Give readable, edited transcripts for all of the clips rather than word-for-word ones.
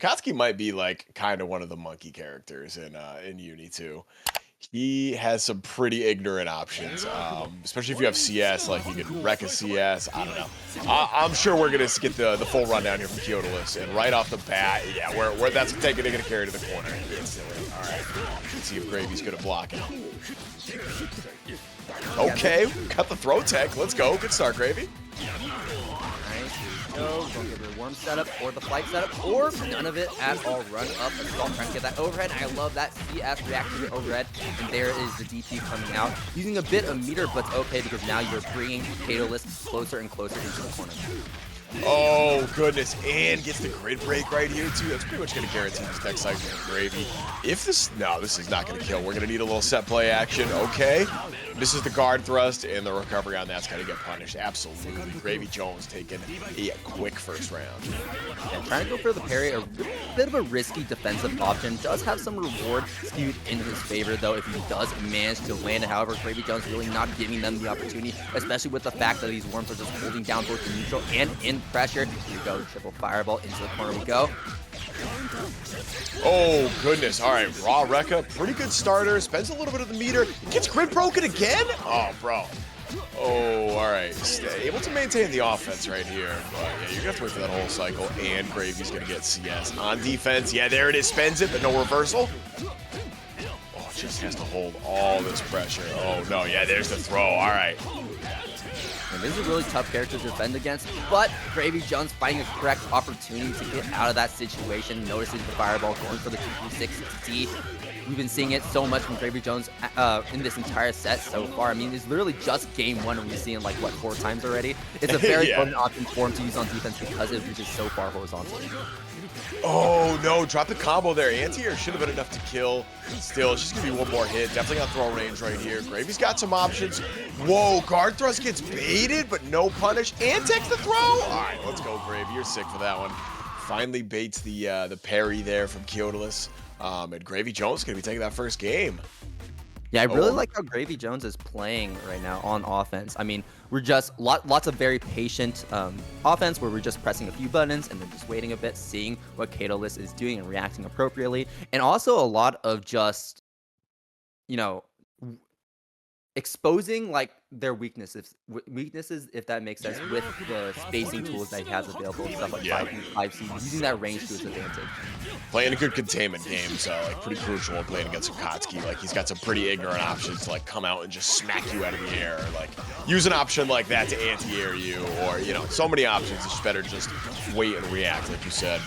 Akatsuki might be like kind of one of the monkey characters in UNI2. He has some pretty ignorant options, especially if you have CS. Like you could wreck a CS. I don't know. I'm sure we're gonna get the full rundown here from Keitoless, and right off the bat, yeah, where that's taking it, gonna carry to the corner instantly. All right, let's see if Gravy's good at blocking. Okay, got the throw tech. Let's go. Good start, Gravy. Nice, here we go. Don't get the worm setup or the flight setup or none of it at all. Run up and stall, trying to get that overhead. I love that CS reactivate overhead. And there is the DP coming out. Using a bit of meter, but it's okay because now you're bringing Keitoless closer and closer into the corner. Oh, goodness. And gets the grid break right here, too. That's pretty much going to guarantee this next cycle for Gravy. If this... No, this is not going to kill. We're going to need a little set play action. Okay. This is the guard thrust, and the recovery on that's going to get punished. Absolutely. gravyjones taking a quick first round. And trying to go for the parry, a bit of a risky defensive option. Does have some reward skewed in his favor, though, if he does manage to land it. However, gravyjones really not giving them the opportunity, especially with the fact that these worms are just holding down both the neutral and in pressure. Here we go, triple fireball into the corner we go. Oh, goodness. All right, Raw Rekka, pretty good starter. Spends a little bit of the meter. Gets grid broken again? Oh, bro. Oh, all right. Able to maintain the offense right here. But yeah, you're going to have to wait for that whole cycle. And Gravy's going to get CS on defense. Yeah, there it is. Spends it, but no reversal. Oh, just has to hold all this pressure. Oh, no. Yeah, there's the throw. All right. And this is a really tough character to defend against, but gravyjones finding a correct opportunity to get out of that situation, noticing the fireball, going for the 236 We've been seeing it so much from gravyjones in this entire set so far. I mean, it's literally just game one, and we've seen it like, what, 4 times already? It's a very potent option for him to use on defense because it reaches so far horizontally. Oh, no. Drop the combo there. Anti-air should have been enough to kill. Still, it's just going to be one more hit. Definitely got throw range right here. Gravy's got some options. Whoa, guard thrust gets baited, but no punish. And takes the throw. All right, let's go, Gravy. You're sick for that one. Finally baits the parry there from Keitoless. And gravyjones going to be taking that first game. Yeah, I really like how gravyjones is playing right now on offense. I mean, we're just lots of very patient offense where we're just pressing a few buttons and then just waiting a bit, seeing what Keitoless is doing and reacting appropriately. And also a lot of just, you know, exposing like their weaknesses, if that makes sense, with the spacing tools that he has available, stuff like 5C, using that range to his advantage. Playing a good containment game, so like pretty crucial when playing against Akatsuki. Like he's got some pretty ignorant options to like come out and just smack you out of the air, or like use an option like that to anti-air you, or you know, so many options. It's better just wait and react, like you said.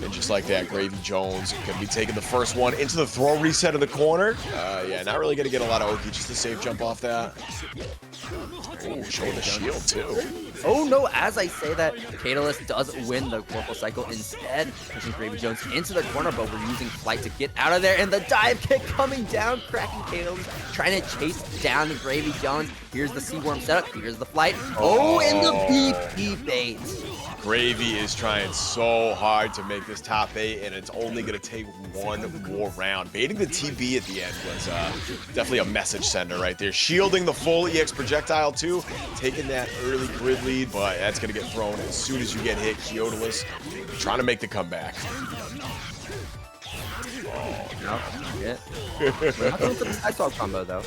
And just like that, gravyjones gonna be taking the first one into the throw reset in the corner. Yeah, not really gonna get a lot of Oki, just a safe jump off that. Oh, showing the shield too. Oh no, as I say that, Keitoless does win the Corporal cycle instead, pushing gravyjones into the corner, but we're using flight to get out of there, and the dive kick coming down, cracking Keitoless, trying to chase down the gravyjones. Here's the Seaworm setup, here's the flight. Oh, and the BP bait. Gravy is trying so hard to make this top 8, and it's only going to take one more round. Baiting the TB at the end was definitely a message sender right there. Shielding the full EX projectile too, taking that early grid lead, but that's going to get thrown as soon as you get hit. Keitoless trying to make the comeback. Oh, no, shit. We're not going for the side swap combo though.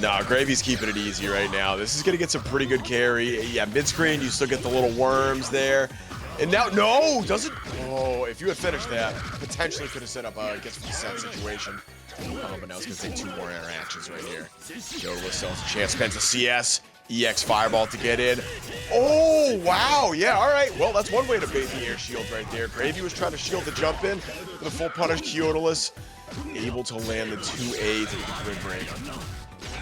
No, Gravy's keeping it easy right now. This is going to get some pretty good carry. Yeah, mid-screen, you still get the little worms there. And now, no, doesn't... Oh, if you had finished that, potentially could have set up a gets from the set situation. But now it's going to take 2 more interactions right here. Keitoless still has a chance. Spends a CS, EX Fireball to get in. Oh, wow. Yeah, all right. Well, that's one way to bait the air shield right there. Gravy was trying to shield the jump in for the full punish. Keitoless able to land the 2A to the grid break.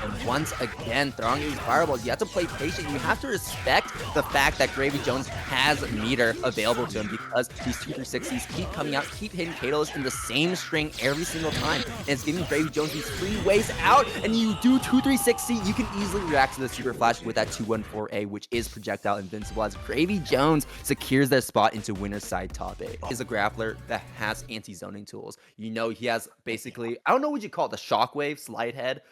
And once again, throwing these fireballs, you have to play patient. You have to respect the fact that gravyjones has meter available to him because these 2-3-60s keep coming out, keep hitting Keitoless in the same string every single time. And it's giving gravyjones these free ways out. And you do 2-3-6C, you can easily react to the super flash with that 2-1-4A, which is projectile invincible, as gravyjones secures their spot into winner's side top 8. Is a grappler that has anti-zoning tools. You know, he has basically, I don't know what you call it, the shockwave slide head.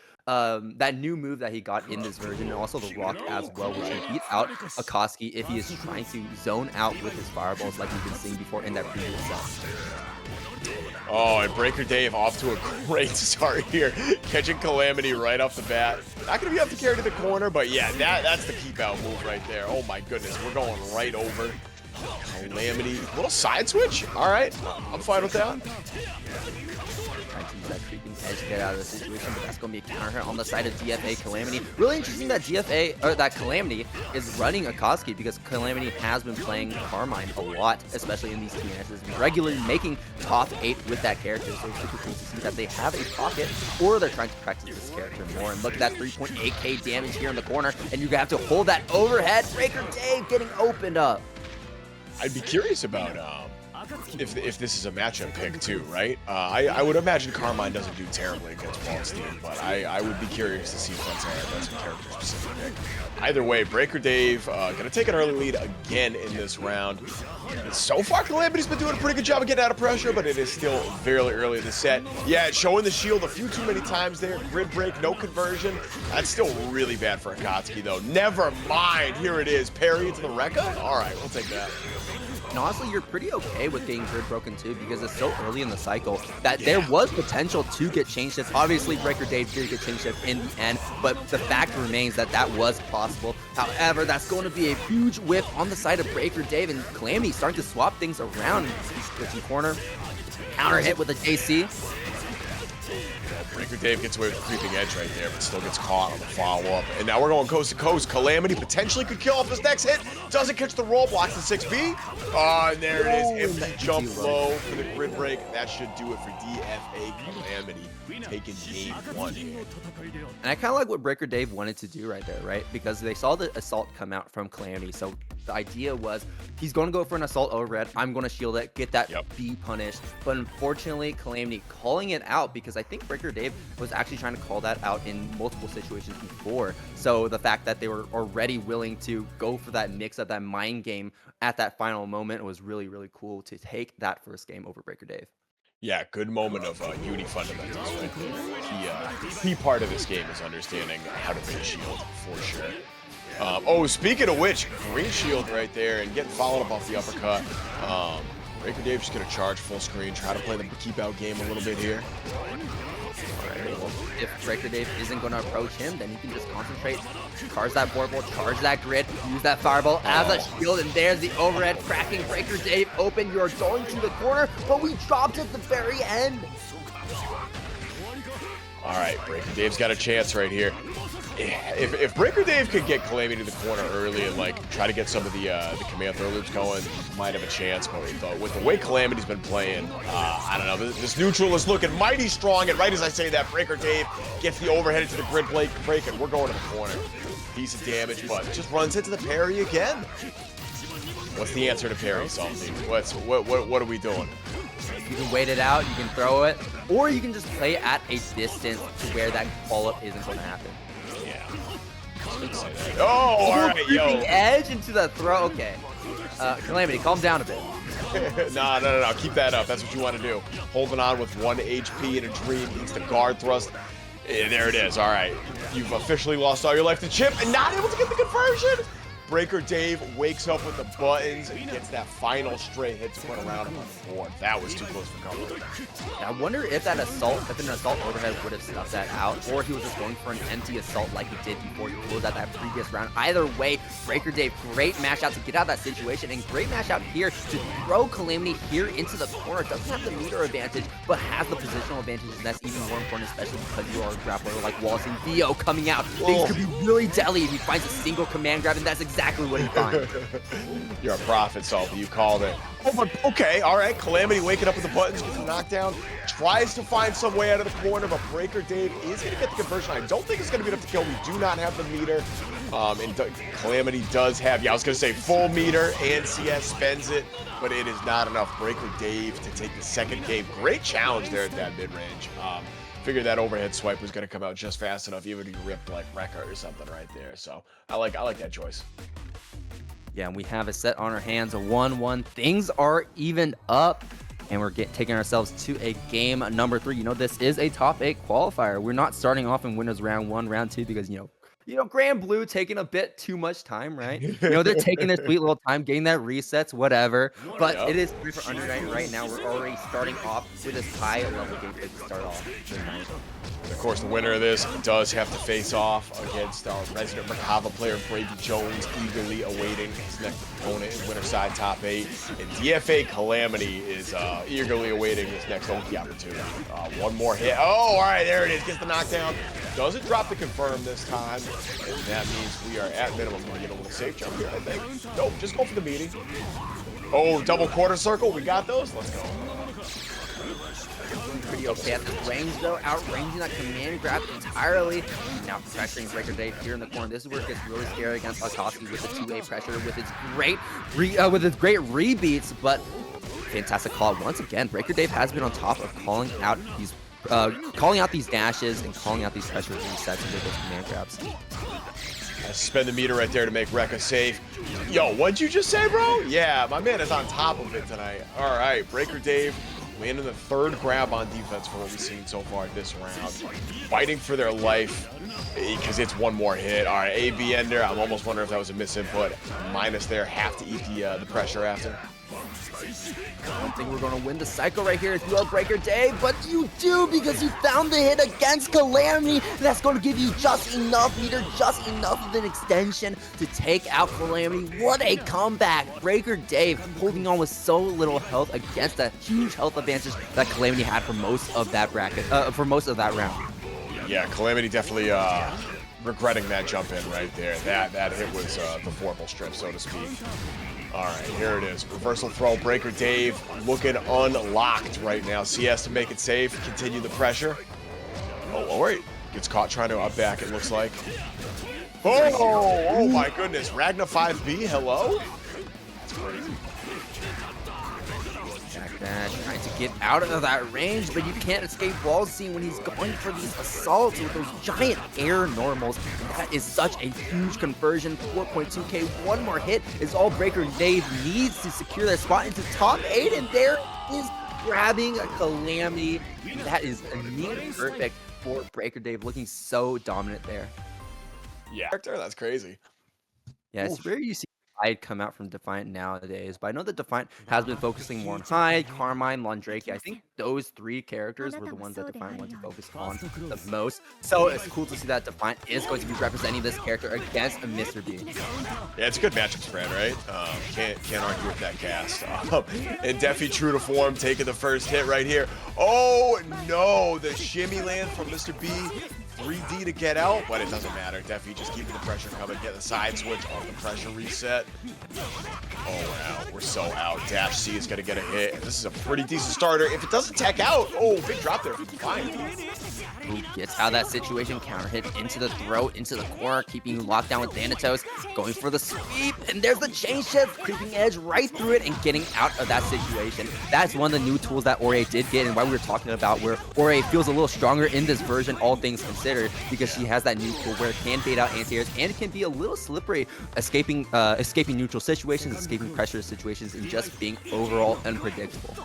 that new move that he got in this version, and also the rock as well, which can beat out Akatsuki if he is trying to zone out with his fireballs like we've been seeing before in that previous set. Oh, and brkrdave off to a great start here, catching Calamity right off the bat. Not going to be able to carry to the corner, but yeah, that's the keep out move right there. Oh my goodness, we're going right over Calamity. Little side switch? All right, I'm fine with that. Trying to use that creeping edge to get out of the situation, but that's going to be a counter hit on the side of DFAxCalamity. Really interesting that that Calamity is running Akatsuki, because Calamity has been playing Carmine a lot, especially in these TNSs, regularly making top 8 with that character. So it's super cool to see that they have a pocket, or they're trying to practice this character more. And look at that 3.8k damage here in the corner, and you have to hold that overhead. brkrdave getting opened up. I'd be curious about if this is a matchup pick too, right? I would imagine Carmine doesn't do terribly against Waldstein, but I would be curious to see if that's a character specific pick. Either way, brkrdave gonna take an early lead again in this round. So far, Calamity's been doing a pretty good job of getting out of pressure, but it is still fairly early in the set. Yeah, it's showing the shield a few too many times there. Grid break, no conversion. That's still really bad for Akatsuki though. Never mind, here it is. Parry into the Rekka? All right, we'll take that. And honestly, you're pretty okay with getting grid broken too, because it's so early in the cycle that there was potential to get chain shift. Obviously, brkrdave did get chain shift in the end, but the fact remains that that was possible. However, that's going to be a huge whip on the side of brkrdave, and Calamity starting to swap things around. He's switching corner, counter hit with a JC. brkrdave gets away with the creeping edge right there, but still gets caught on the follow-up. And now we're going coast to coast. Calamity potentially could kill off this next hit. Doesn't catch the roll, blocks the 6B. Oh, and there it is. Empty jump low for the grid break. That should do it for DFAxCalamity, taking game 1 here. And I kind of like what brkrdave wanted to do right there, right? Because they saw the assault come out from Calamity. So the idea was he's going to go for an assault overhead. I'm going to shield it, get that B punished. But unfortunately, Calamity calling it out, because I think brkrdave was actually trying to call that out in multiple situations before. So the fact that they were already willing to go for that mix of that mind game at that final moment was really, really cool to take that first game over brkrdave. Yeah, good moment of UNI fundamentals right there. Key part of this game is understanding how to bait shield, for sure. Oh, speaking of which, green shield right there and getting followed up off the uppercut. brkrdave just going to charge full screen, try to play the keep out game a little bit here. If brkrdave isn't going to approach him, then he can just concentrate, charge that board ball, charge that grid, use that fireball as a shield, and there's the overhead cracking brkrdave open. You're going to the corner, but we dropped at the very end. All right, brkrdave's got a chance right here. If brkrdave could get Calamity to the corner early and like try to get some of the command throw loops going, might have a chance. But with the way Calamity's been playing, I don't know. This neutral is looking mighty strong, and right as I say that, brkrdave gets the overhead into the grid break, and we're going to the corner. Decent damage, but just runs into the parry again. What's the answer to parry, Salty? What are we doing? You can wait it out, you can throw it, or you can just play at a distance to where that follow-up isn't going to happen. Yeah. Oh, all right, yo. Edge into the throw. Okay. Calamity, calm down a bit. No. Keep that up. That's what you want to do. Holding on with 1 HP in a dream means the guard thrust. Yeah, there it is. All right. You've officially lost all your life to Chip and not able to get the conversion. brkrdave wakes up with the buttons and gets that final straight hit to put around him on the board. That was too close for comfort. I wonder if an assault overhead would have stuffed that out, or he was just going for an empty assault like he did before he closed out that previous round. Either way, brkrdave, great mash out to get out of that situation, and great mash out here to throw Calamity here into the corner. Doesn't have the meter advantage, but has the positional advantage, and that's even more important, especially because you are a grappler like Waldstein. Theo coming out. Things could be really deadly if he finds a single command grab, and that's exactly what he finds. You're a prophet, Salty. You called it. Oh, but okay, all right. Calamity waking up with the buttons, gets a knockdown, tries to find some way out of the corner, but brkrdave is going to get the conversion. I don't think it's going to be enough to kill. We do not have the meter. And Calamity does have, I was going to say full meter, and CS spends it, but it is not enough. brkrdave to take the second game. Great challenge there at that mid-range. Figured that overhead swipe was going to come out just fast enough, even if you ripped like Rekka or something right there. So I like that choice. Yeah, and we have a set on our hands, a 1-1. Things are even up. And we're taking ourselves to a game number 3. You know, this is a top 8 qualifier. We're not starting off in winners round 1, round 2 because, you know, Grand Blue taking a bit too much time, right? You know, they're taking their sweet little time, getting that resets, whatever. But it is 3 for under 9 right now. We're already starting off with this high level gameplay to start off the night. Of course, the winner of this does have to face off against our resident Merkava player, Gravyjones, eagerly awaiting his next opponent in winner side top 8. And DFAxCalamity is eagerly awaiting his next Okie opportunity. One more hit. Oh, all right, there it is. Gets the knockdown. Doesn't drop the confirm this time. And that means we are at minimum going to get a little safe jump here, I think. Nope, just go for the meeting. Oh, double quarter circle. We got those. Let's go. Pretty okay at this range, though, outranging that command grab entirely. Now pressuring brkrdave here in the corner. This is where it gets really scary against Akatsuki with the 2A pressure, with its great rebeats. But fantastic call once again. brkrdave has been on top of calling out these dashes and calling out these pressure resets into those command grabs. Spend the meter right there to make Rekka safe. Yo, what'd you just say, bro? Yeah, my man is on top of it tonight. All right, brkrdave landing the 3rd grab on defense for what we've seen so far this round. Fighting for their life because it's one more hit. All right, AB ender. I'm almost wondering if that was a misinput. Minus there, have to eat the pressure after. I don't think we're going to win the cycle right here as well, brkrdave, but you do because you found the hit against Calamity. That's going to give you just enough meter, just enough of an extension to take out Calamity. What a comeback. brkrdave holding on with so little health against that huge health advantage that Calamity had for most of that round. Yeah, Calamity definitely regretting that jump in right there. That hit was the formal strip, so to speak. All right, here it is. Reversal throw. brkrdave looking unlocked right now. CS to make it safe. Continue the pressure. Oh, Orie gets caught trying to up back, it looks like. Oh my goodness. Ragna 5B, hello? That's crazy. Trying to get out of that range, but you can't escape Waldstein when he's going for these assaults with those giant air normals. That is such a huge conversion. 4.2k. One more hit is all brkrdave needs to secure that spot into top 8, and there is grabbing a Calamity. That is near perfect for brkrdave, looking so dominant there. Yeah, that's crazy. Yeah, it's where you see Hyde come out from Defiant nowadays, but I know that Defiant has been focusing more on Hyde, Carmine, Londrake. I think those 3 characters were the ones that Defiant wanted to focus on the most. So it's cool to see that Defiant is going to be representing this character against a Mr. B. Yeah, it's a good matchup spread, right? Can't argue with that cast. And Defi true to form, taking the first hit right here. Oh no, the shimmy land from Mr. B. 3D to get out, but it doesn't matter. Defi just keeping the pressure coming, get the side switch on the pressure reset. Oh, we're out. We're so out. Dash C is going to get a hit, and this is a pretty decent starter. If it doesn't tech out, oh, big drop there from Defiant. Who gets out of that situation, counter hit into the throat, into the corner, keeping you locked down with Thanatos, going for the sweep, and there's the chain shift, creeping edge right through it and getting out of that situation. That's one of the new tools that Orie did get, and why we were talking about where Orie feels a little stronger in this version, all things considered, because she has that new tool where it can bait out anti-airs and it can be a little slippery, escaping neutral situations, escaping pressure situations, and just being overall unpredictable.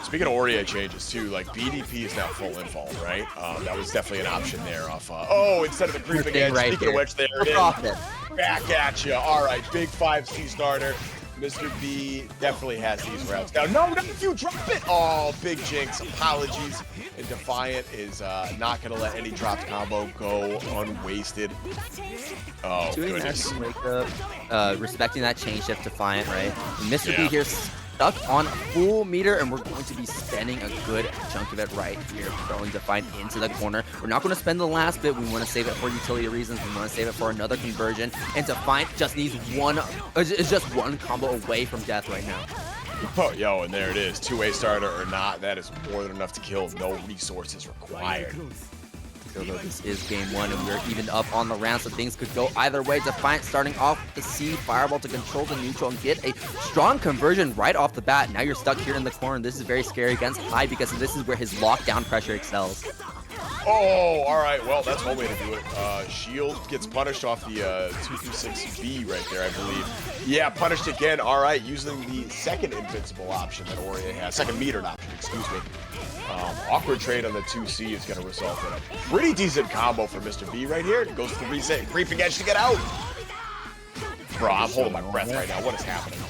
Speaking of Orie changes too, like BDP is now full infall, right? That was definitely an option there off. Oh, instead of the creeping edge, right speaking of which, there it is. Back at you. All right, big 5C starter. Mr. B definitely has these routes. Now, no, not if you drop it. Oh, big jinx. Apologies. And Defiant is not going to let any dropped combo go unwasted. Oh, goodness. Respecting that chain shift, Defiant, right? And Mr. B here stuck on a full meter, and we're going to be spending a good chunk of it right here, throwing Defiant into the corner. We're not going to spend the last bit. We want to save it for utility reasons. We want to save it for another conversion, and Defiant just needs just one combo away from death right now. Oh, yo, and there it is. 2A starter or not, that is more than enough to kill. No resources required. Although this is game 1 and we're even up on the round, so things could go either way. Defiant starting off with the C fireball to control the neutral and get a strong conversion right off the bat. Now you're stuck here in the corner. This is very scary against Hyde because this is where his lockdown pressure excels. Oh, all right. Well, that's one way to do it. Shield gets punished off the 226B right there, I believe. Yeah, punished again. All right, using the second invincible option that Orie has. Second metered option, excuse me. Awkward trade on the 2C is going to result in a pretty decent combo for Mr. B right here. Goes to the reset, creeping edge to get out. Bro, I'm holding my breath right now. What is happening?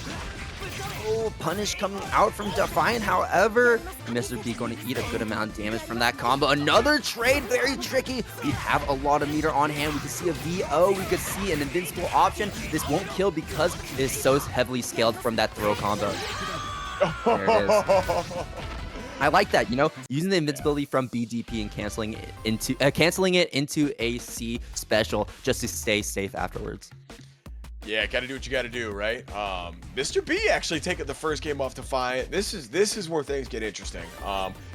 Oh, punish coming out from Defiant. However, Mr. B going to eat a good amount of damage from that combo. Another trade, very tricky. We have a lot of meter on hand. We can see a VO. We could see an invincible option. This won't kill because it is so heavily scaled from that throw combo. There it is. I like that, you know, using the invincibility from BDP and canceling it into a C special just to stay safe afterwards. Yeah, gotta do what you gotta do, right? Mr. B actually taking the first game off Defiant. This is where things get interesting.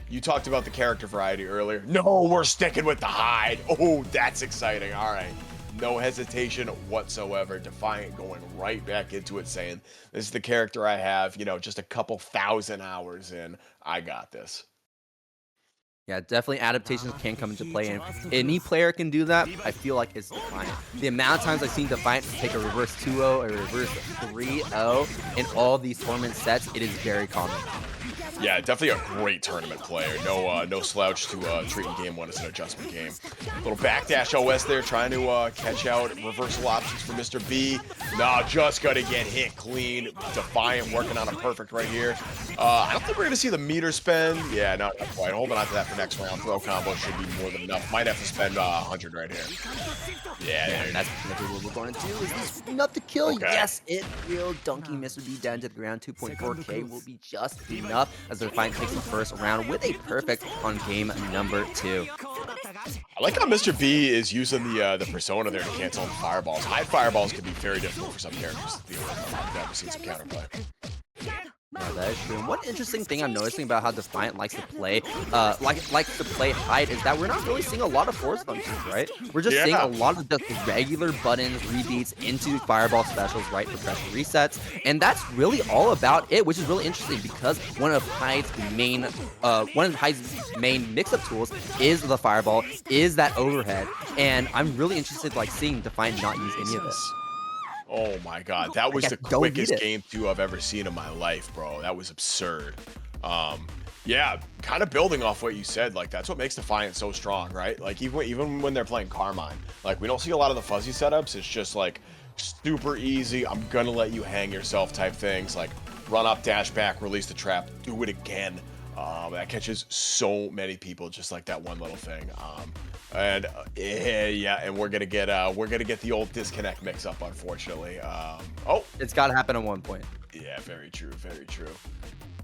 You talked about the character variety earlier. No, we're sticking with the Hyde. Oh, that's exciting. All right. No hesitation whatsoever. Defiant going right back into it, saying, this is the character I have, you know, just a couple thousand hours in. I got this. Yeah, definitely adaptations can come into play, and if any player can do that, I feel like it's Defiant. The amount of times I've seen Defiant take a reverse 2-0, a reverse 3-0 in all these tournament sets, it is very common. Yeah, definitely a great tournament player. No slouch to treat in game one as an adjustment game. Little backdash OS there, trying to catch out reversal options for Mr. B. Nah, just gonna get hit clean. Defiant working on a perfect right here. I don't think we're gonna see the meter spend. Yeah, not quite. Holding on to that for next round. Throw combo should be more than enough. Might have to spend 100 right here. Yeah, that's what we're going to do. Is this enough to kill? Okay. Yes, it will. Dunking Mr. B down to the ground. 2.4K will be just enough as the Defiant takes the first round with a perfect on game number 2. I like how Mr. B is using the persona there to cancel the fireballs. High fireballs can be very difficult for some characters to deal with. I've never seen some counterplay. Yeah, that is true. And one interesting thing I'm noticing about how Defiant likes to play, likes to play Hyde is that we're not really seeing a lot of force functions, right? We're just seeing a lot of just regular buttons, rebeats into fireball specials, right, for pressure resets, and that's really all about it, which is really interesting because one of Hyde's main mix-up tools is the fireball, is that overhead, and I'm really interested like seeing Defiant not use any of it. Oh my god, that was the quickest game 2 I've ever seen in my life, bro. That was absurd. Yeah, kind of building off what you said, like that's what makes Defiant so strong, right? Like even when they're playing Carmine, like we don't see a lot of the fuzzy setups. It's just like super easy. I'm gonna let you hang yourself type things, like run up, dash back, release the trap, do it again. That catches so many people just like that one little thing. And we're gonna get the old disconnect mix up, unfortunately. Oh, it's got to happen at one point. Yeah, very true, very true.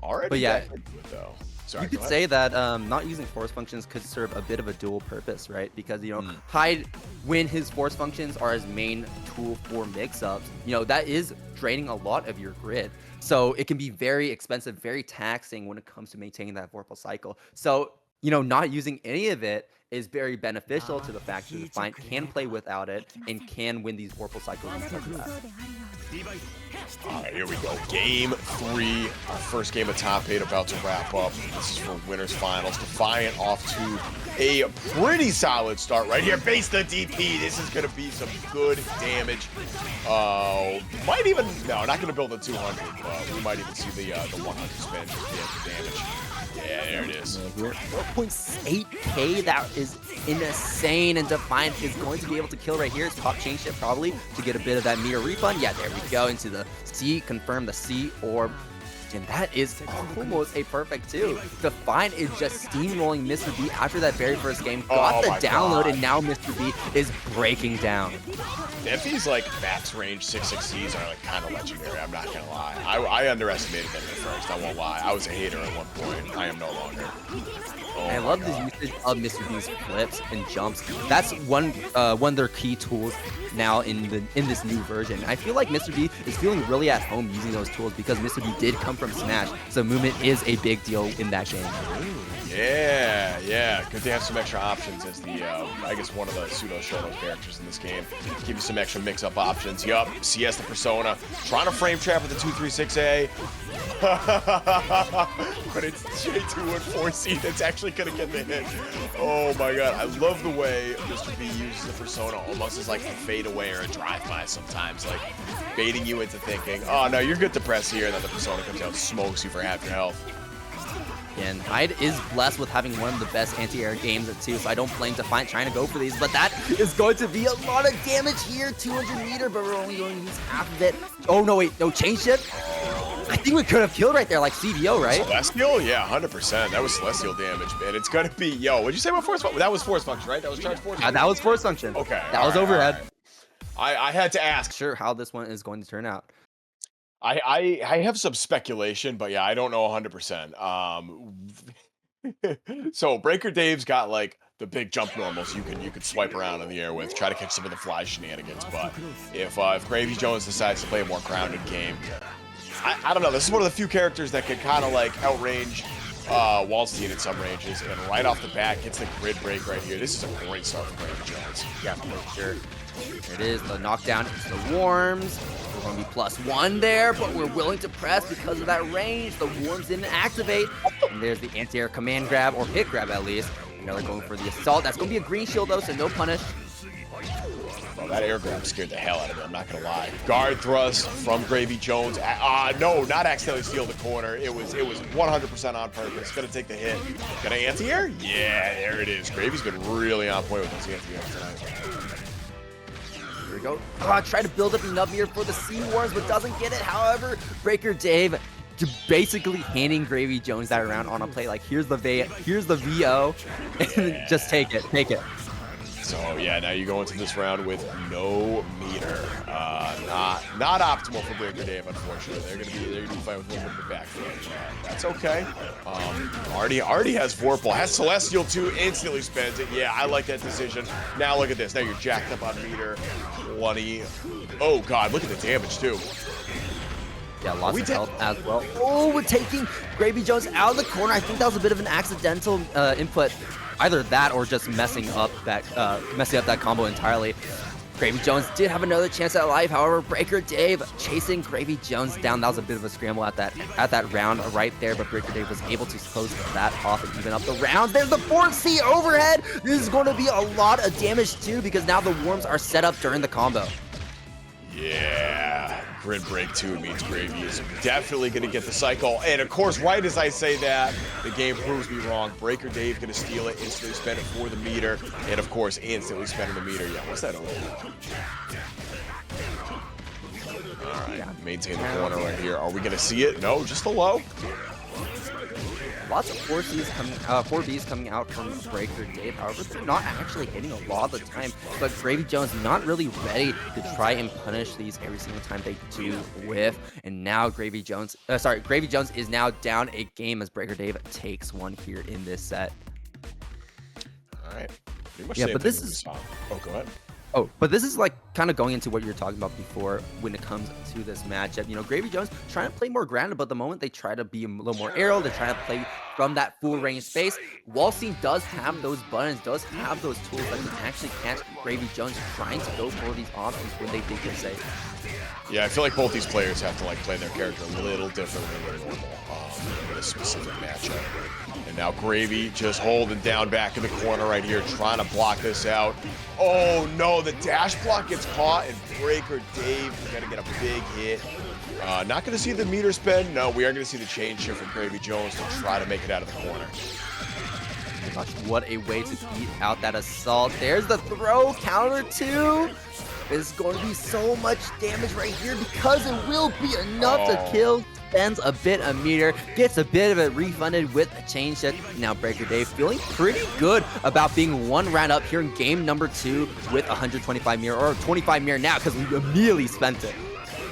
Already, but yeah, into it, though. Sorry, you could say that not using force functions could serve a bit of a dual purpose, right? Because you know, Hyde, when his force functions are his main tool for mix-ups, you know that is draining a lot of your grid. So it can be very expensive, very taxing when it comes to maintaining that Vorpal cycle. So, you know, not using any of it is very beneficial to the fact that the Defiant can play without it and can win these Vorpal cycles because of that. All right, here we go. Game 3, our first game of top 8 about to wrap up. This is for winners finals. Defiant off to a pretty solid start right here. Base the DP. This is going to be some good damage. Might even, no, not going to build a 200, but we might even see the 100 spin just the damage. Yeah, there it is. 4.8k, that is insane, and Defiant is going to be able to kill right here. It's top chain shift probably to get a bit of that meter refund. Yeah, there we go, into the C, confirm the C orb. And that is almost a perfect 2. Defiant is just steamrolling Mr. B after that very first game. Got the download, and now Mr. B is breaking down. Defi's like max range 6/6Cs are like kind of legendary. I'm not gonna lie. I underestimated them at first. I won't lie. I was a hater at one point. I am no longer. I love this usage of Mr. B's flips and jumps. That's one of their key tools now in this new version. I feel like Mr. B is feeling really at home using those tools because Mr. B did come from Smash, so movement is a big deal in that game. Yeah. Good to have some extra options as the, I guess, one of the pseudo-Shoto characters in this game. Give you some extra mix-up options. Yup, CS the Persona. Trying to frame trap with the 236A. But it's J214C that's actually going to get the hit. Oh my god. I love the way Mr. B uses the Persona almost as like a fadeaway or a drive-by sometimes. Like, baiting you into thinking, oh no, you're good to press here, and then the Persona comes out and smokes you for half your health. And Hyde is blessed with having one of the best anti-air games too, so I don't blame Defiant trying to go for these, but that is going to be a lot of damage here, 200 meter, but we're only going to use half of it. Oh, no, wait, no, change shift? I think we could have killed right there, like CDO, right? Celestial? Yeah, 100%. That was Celestial damage, man. It's going to be, yo, what'd you say about force function? That was force function, right? That was charge force function? That was force function. Okay. That was overhead. Right. I had to ask. Sure how this one is going to turn out. I have some speculation, but yeah, I don't know 100%. So Breaker Dave's got like the big jump normals you could swipe around in the air with, try to catch some of the fly shenanigans. But if gravyjones decides to play a more grounded game, I don't know. This is one of the few characters that can kind of like outrange Waldstein in some ranges, and right off the bat gets the grid break right here. This is a great start for gravyjones. Yeah, for sure. There it is, the knockdown into the warms. We're going to be +1 there, but we're willing to press because of that range. The warms didn't activate. And there's the anti-air command grab, or hit grab at least. Now they're going for the assault. That's going to be a green shield though, so no punish. Bro, that air grab scared the hell out of me, I'm not going to lie. Guard thrust from gravyjones. No, not accidentally steal the corner. It was 100% on purpose. Going to take the hit. Got an anti-air? Yeah, there it is. Gravy's been really on point with those anti-airs tonight. Here we go. Try to build up enough here for the C-Wars, but doesn't get it. However, Breaker Dave basically handing gravyjones that round on a play. Like, here's the VO, and just take it. So yeah, now you go into this round with no meter. Not optimal for Breaker Dave, unfortunately. They're gonna be fighting with a little bit of back foot. That's okay. Already has Vorpal, has Celestial too, instantly spends it. Yeah, I like that decision. Now look at this. Now you're jacked up on meter 20. Oh god, look at the damage too. Yeah, lots of health as well. Oh, we're taking gravyjones out of the corner. I think that was a bit of an accidental input. Either that or just messing up that combo entirely. gravyjones did have another chance at life. However, Breaker Dave chasing gravyjones down. That was a bit of a scramble at that round right there, but Breaker Dave was able to close that off and even up the round. There's the 4C overhead. This is going to be a lot of damage too, because now the worms are set up during the combo. Yeah, Grid Break 2 means Gravy is definitely going to get the cycle. And of course, right as I say that, the game proves me wrong. Breaker Dave going to steal it, instantly spend it for the meter, and of course, instantly spending the meter. Yeah, what's that over? All right, maintain the corner right here. Are we going to see it? No, just the low. Lots of 4Bs coming out from Breaker Dave. However, they're not actually hitting a lot of the time. But gravyjones not really ready to try and punish these every single time they do whiff. And now gravyjones is now down a game as Breaker Dave takes one here in this set. All right. Yeah, but this is. Oh, go ahead. Oh, but this is like kind of going into what you were talking about before when it comes to this matchup. You know, gravyjones trying to play more grounded, but the moment they try to be a little more aerial, they're trying to play from that full range space. Waldstein does have those buttons, does have those tools that can actually catch gravyjones trying to go for these options when they think they're safe. Yeah, I feel like both these players have to like play their character a little differently than normal in this specific matchup. And now Gravy just holding down back in the corner right here, trying to block this out. Oh no, the dash block gets caught, and Breaker Dave is gonna get a big hit. Not gonna see the meter spin. No, we are gonna see the change shift from gravyjones to try to make it out of the corner. Gosh, what a way to beat out that assault. There's the throw, counter 2. There's going to be so much damage right here because it will be enough to kill. Spends a bit of meter, gets a bit of it refunded with a change shift. Now Breaker Dave feeling pretty good about being one round up here in game number 2 with 125 meter, or 25 meter now because we immediately spent it.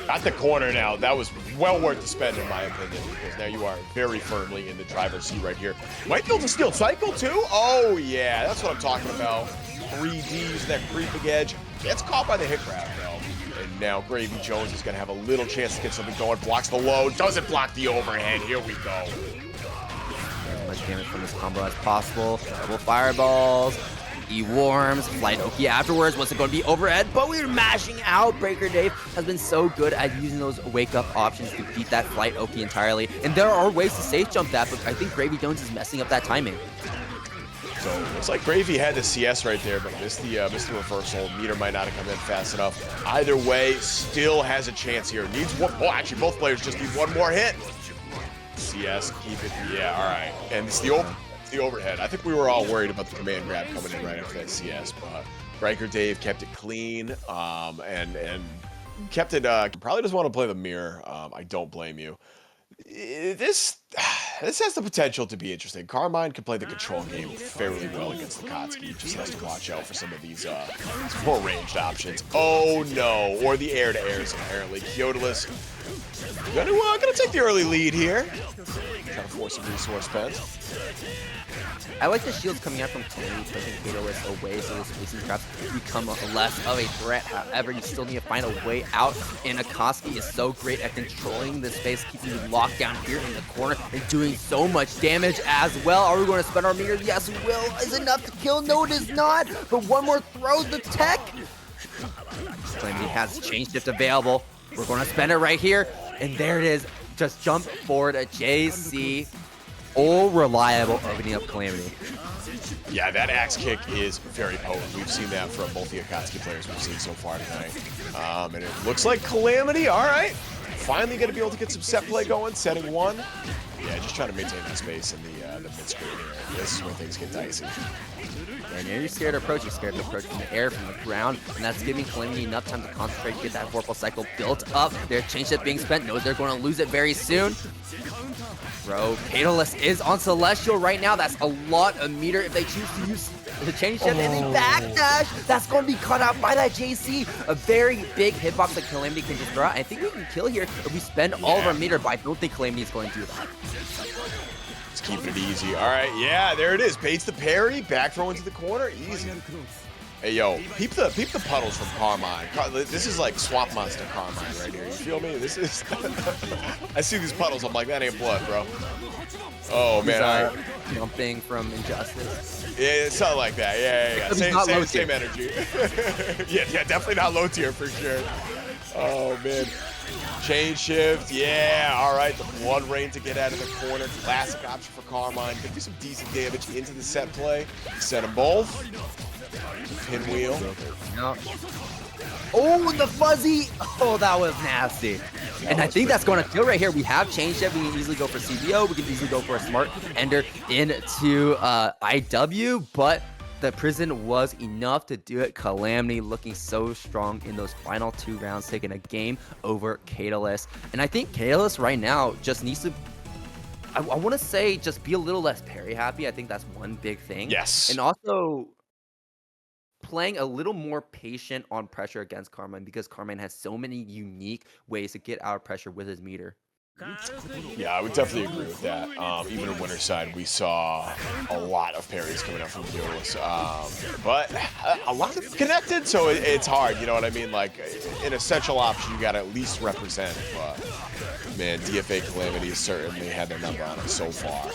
At the corner now, that was well worth the spend in my opinion, because now you are very firmly in the driver's seat right here. Might be able to steal cycle too? Oh yeah, that's what I'm talking about. 3Ds, that creeping edge. Gets caught by the hit grab though. And now gravyjones is gonna have a little chance to get something going. Blocks the low, doesn't block the overhead. Here we go. damage from this combo as possible. Double fireballs. He warms, Flight Oki afterwards. What's it going to be overhead? But we're mashing out. brkrdave has been so good at using those wake-up options to beat that Flight Oki entirely. And there are ways to safe jump that, but I think gravyjones is messing up that timing. So looks like Gravy had the CS right there, but missed the reversal. Meter might not have come in fast enough. Either way, still has a chance here. Needs one. Oh, actually, both players just need one more hit. CS, keep it. Yeah, all right. And it's the overhead. I think we were all worried about the command grab coming in right after that CS, but brkrdave kept it clean and kept it. Probably doesn't want to play the mirror. I don't blame you. This has the potential to be interesting. Carmine can play the control game fairly well against Akatsuki. He just has to watch out for some of these more ranged options. Oh no, or the air-to-airs apparently. Keitoless gonna take the early lead here. Trying to force some resource spends. I like the shields coming out from Tourney, pushing Keitoless away so the spacing traps become less of a threat. However, you still need to find a way out, and Akatsuki is so great at controlling the space, keeping you locked down here in the corner, and doing so much damage as well. Are we going to spend our meter? Yes, we will. Is it enough to kill? No, it is not. But one more throw, the tech. Calamity has chain shift available. We're going to spend it right here, and there it is. Just jump forward at JC. All reliable opening up Calamity. Yeah, that axe kick is very potent. We've seen that from both the Akatsuki players we've seen so far tonight. And it looks like Calamity, all right. Finally going to be able to get some set play going, setting one. Yeah, just trying to maintain that space in the mid-screen here. This is where things get dicey. And you're scared to approach. You're scared to approach from the air, from the ground, and that's giving Calamity enough time to concentrate, get that vorpal cycle built up. Their chain shift being spent, knows they're going to lose it very soon. Bro, Keitoless is on Celestial right now. That's a lot of meter if they choose to use the chain shift and the backdash. That's going to be cut out by that JC. A very big hitbox that Calamity can just throw out. I think we can kill here if we spend all of our meter, but I don't think Calamity is going to do that. Just keeping it easy. All right, yeah, there it is. Baits the parry, back throw into the corner, easy. Hey, yo, peep the puddles from Carmine. This is like Swamp Monster Carmine right here. You feel me? This is... I see these puddles, I'm like, that ain't blood, bro. Oh, man. Jumping from Injustice. Yeah, something like that. Yeah. Same energy. yeah, definitely not low tier for sure. Oh, man. Chain shift, yeah, all right. The blood rain to get out of the corner. Classic option for Carmine. Could do some decent damage into the set play. Set them both. Pinwheel. No. Oh, the fuzzy. Oh, that was nasty. And I think that's going to kill right here. We have chain shift. We can easily go for CBO. We can easily go for a smart ender into IW, but the prison was enough to do it. Calamity looking so strong in those final 2 rounds, taking a game over Keitoless. And I think Keitoless right now just needs to, I want to say, just be a little less parry happy. I think that's one big thing. Yes. And also playing a little more patient on pressure against Carmine, because Carmine has so many unique ways to get out of pressure with his meter. Yeah, I would definitely agree with that. Even in winter side, we saw a lot of parries coming out from Keitoless, but a lot of connected, so it's hard. You know what I mean? Like an essential option, you got to at least represent. But man, DFAxCalamity has certainly had their number on it so far.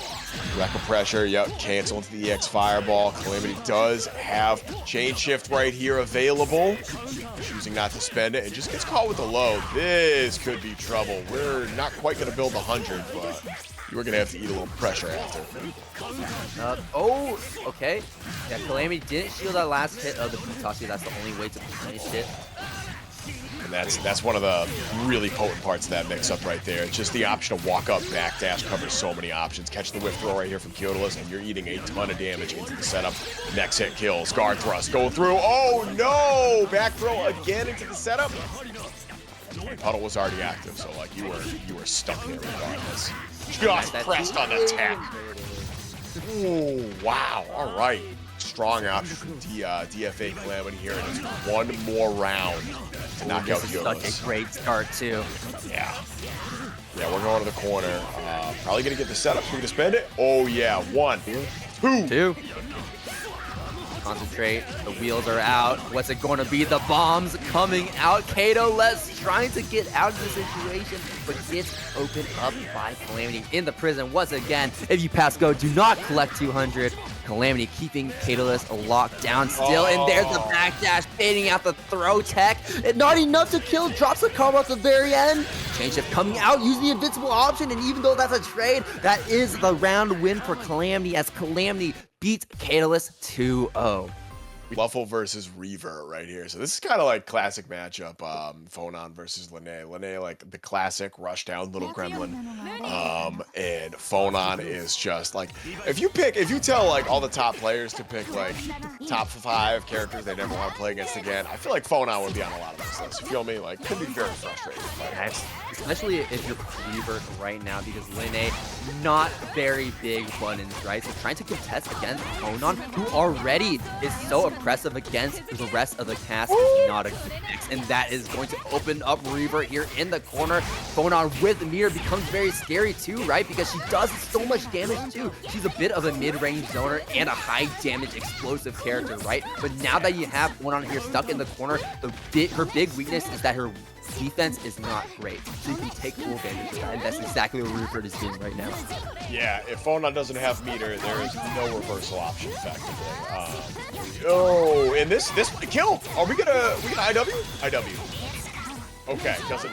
Wreck of pressure, yep, cancel into the EX Fireball. Calamity does have chain shift right here available. Choosing not to spend it. It just gets caught with a low. This could be trouble. We're not quite going to build 100, but you're going to have to eat a little pressure after. Oh, okay. Yeah, Calamity didn't shield that last hit of the Putashi. That's the only way to finish it. And that's one of the really potent parts of that mix-up right there. It's just the option to walk up, backdash covers so many options. Catch the whiff throw right here from Keitoless, and you're eating a ton of damage into the setup. Next hit kills. Guard thrust going through. Oh no! Back throw again into the setup. Puddle was already active, so like you were stuck there regardless. Just pressed on the tech. Oh wow! All right. Strong option from DFAxCalamity here, and it's one more round to knock out Keitoless. Such a great start too. Yeah, we're going to the corner. Probably gonna get the setup. We're gonna spend it. Oh yeah, 1, 2. concentrate. The wheels are out. What's it going to be? The bombs coming out. Keitoless trying to get out of the situation, but gets opened up by Calamity in the prison once again. If you pass go, do not collect 200. Calamity keeping Keitoless locked down still, and there's the backdash, baiting out the throw tech. And not enough to kill, drops the combo at the very end. Change shift coming out, using the invincible option, and even though that's a trade, that is the round win for Calamity as Calamity beats Keitoless 2-0. LuFL versus Revert right here. So this is kind of like classic matchup. Phonon versus Linne. Linne, like the classic rush down little gremlin. And Phonon is just like, if you tell like all the top players to pick like top 5 characters they never want to play against again, I feel like Phonon would be on a lot of those lists. You feel me? Like, could be very frustrating. Especially if you're Revert right now, because Linne, not very big buttons, right? So trying to contest against Phonon, who already is so impressive against the rest of the cast, is not a good mix, and that is going to open up Revert here in the corner. Phonon with the meter becomes very scary too, right? Because she does so much damage too. She's a bit of a mid-range zoner and a high damage explosive character, right? But now that you have Phonon here stuck in the corner, her big weakness is that her defense is not great, so you can take full advantage of that, and that's exactly what Revert is doing right now. Yeah, if Phonon doesn't have meter, there is no reversal option effectively. Oh, and this kill. Are we gonna IW? IW. Okay, doesn't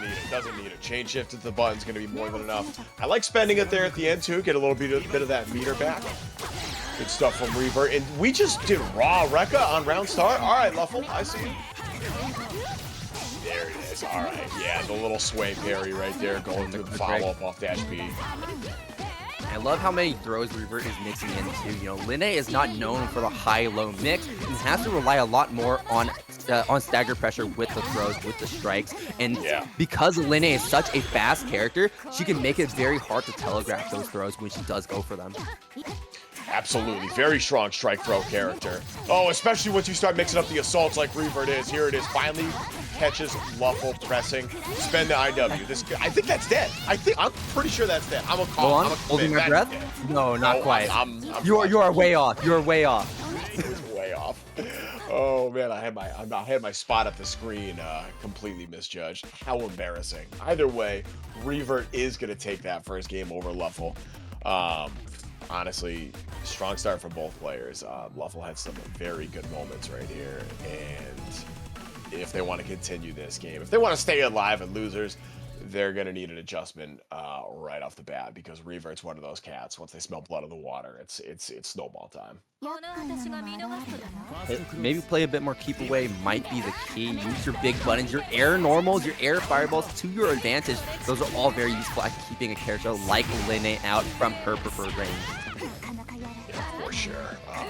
need it. Chain shift to the button's gonna be more than enough. I like spending it there at the end too, get a little bit of that meter back. Good stuff from Revert, and we just did raw Rekka on round start. All right, LuFL, I see you. There it is. All right. Yeah, the little sway parry right there going through the follow-up off dash B. I love how many throws Revert is mixing into. You know, Linne is not known for the high-low mix and has to rely a lot more on stagger pressure with the throws, with the strikes. And because Linne is such a fast character, she can make it very hard to telegraph those throws when she does go for them. Absolutely. Very strong strike throw character. Oh, especially once you start mixing up the assaults like Revert is. Here it is. Finally catches LuFL pressing. Spend the IW. I think that's dead. I'm pretty sure that's dead. I'm a call. I'm holding my breath? No, not quite. You are way off. You're way off. It was way off. Oh man, I had my spot at the screen completely misjudged. How embarrassing. Either way, Revert is gonna take that first game over LuFL. Honestly, strong start for both players. LuFL had some very good moments right here, and if they want to continue this game, if they want to stay alive at losers, they're going to need an adjustment right off the bat, because Revert's one of those cats. Once they smell blood in the water, it's snowball time. Maybe play a bit more keep away might be the key. Use your big buttons, your air normals, your air fireballs to your advantage. Those are all very useful at keeping a character like Linne out from her preferred range. Yeah, for sure.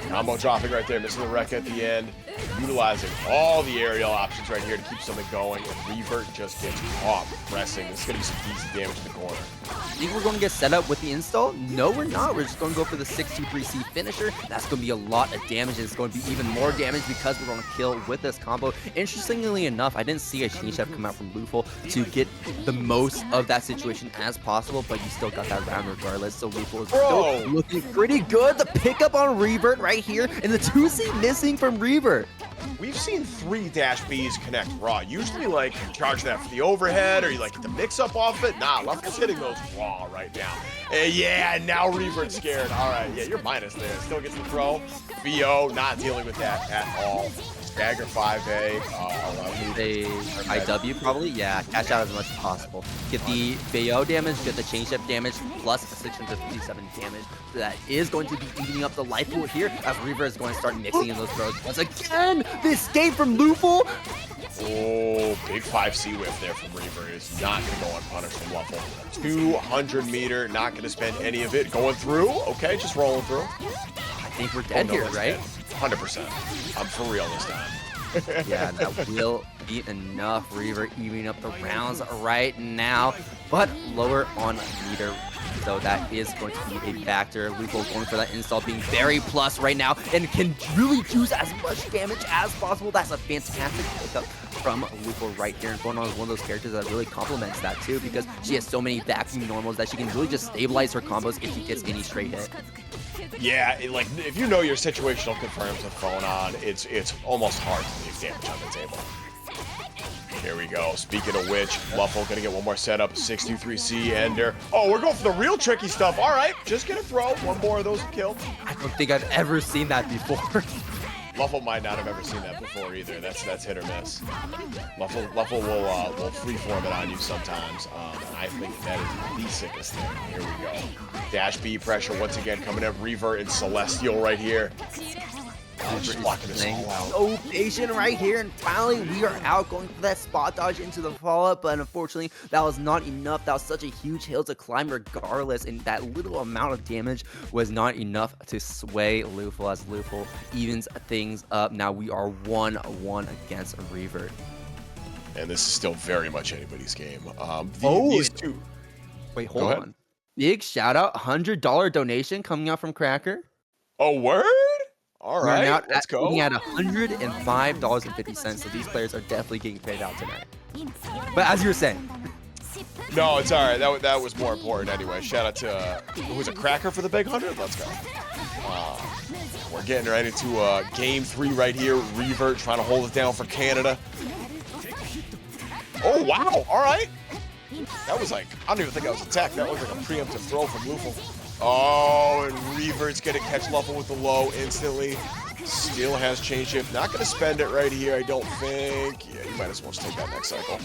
Combo dropping right there, missing the wreck at the end, utilizing all the aerial options right here to keep something going, and Revert just gets caught pressing. This is going to be some decent damage in the corner. Think we're going to get set up with the install? No, we're not. We're just going to go for the 6-2-3C finisher. That's going to be a lot of damage, and it's going to be even more damage because we're going to kill with this combo. Interestingly enough, I didn't see a change chef come out from LuFL to get the most of that situation as possible, but you still got that round regardless, so LuFL is still looking pretty good. The pickup on Revert right here, and the 2C missing from Revert. We've seen 3 dash Bs connect raw. Usually, like, you charge that for the overhead, or you, like, get the mix-up off it. Nah, LuFL's hitting those raw right now. Yeah, now Revert's scared. All right, yeah, you're minus there. Still gets the throw. VO, not dealing with that at all. Stagger 5A. IW probably? Yeah, cash out as much as possible. Get the VO damage, get the chain shift damage, plus 657 damage. That is going to be eating up the life pool here, as Revert is going to start mixing in those throws once again. The escape from LuFL. Oh, big 5C whiff there from Revert. Is not going to go unpunished from LuFL. 200 meter, not going to spend any of it. Going through. Okay, just rolling through. I think we're dead here, right? 100%. I'm for real this time. Yeah, that will be enough. Revert evening up the rounds right now, but lower on meter. So that is going to be a factor. LuFL going for that install, being very plus right now, and can really use as much damage as possible. That's a fantastic pickup from LuFL right here. And Phonon is one of those characters that really complements that too, because she has so many vacuum normals that she can really just stabilize her combos if she gets any straight hit. Yeah, like if you know your situational confirms with Phonon, it's almost hard to leave damage on the table. Here we go. Speaking of which, LuFL gonna get one more setup. 623C Ender. Oh, we're going for the real tricky stuff. All right, just gonna throw one more of those to kill. I don't think I've ever seen that before. LuFL might not have ever seen that before either. That's hit or miss. LuFL will freeform it on you sometimes. And I think that is the sickest thing. Here we go. Dash B pressure once again coming in. Revert and Celestial right here. Just blocking this all out. So patient right here, and finally we are out going for that spot dodge into the follow-up, but unfortunately that was not enough. That was such a huge hill to climb regardless, and that little amount of damage was not enough to sway LuFL as LuFL evens things up. Now we are 1-1 against Revert. And this is still very much anybody's game. These two. Wait, hold on. Big shout out, $100 donation coming out from Cracker. Oh, word? All right, let's go. We're at $105.50, so these players are definitely getting paid out tonight. But as you were saying. No, it's all right. That was more important anyway. Shout out to, who was a Cracker for the big 100? Let's go. We're getting right into game 3 right here. Revert trying to hold it down for Canada. Oh, wow. All right. That was like, I don't even think that was attack. That was like a preemptive throw from LuFL. Oh, and Revert's going to catch LuFL with the low instantly. Still has chain shift. Not going to spend it right here, I don't think. Yeah, you might as well just take that next cycle.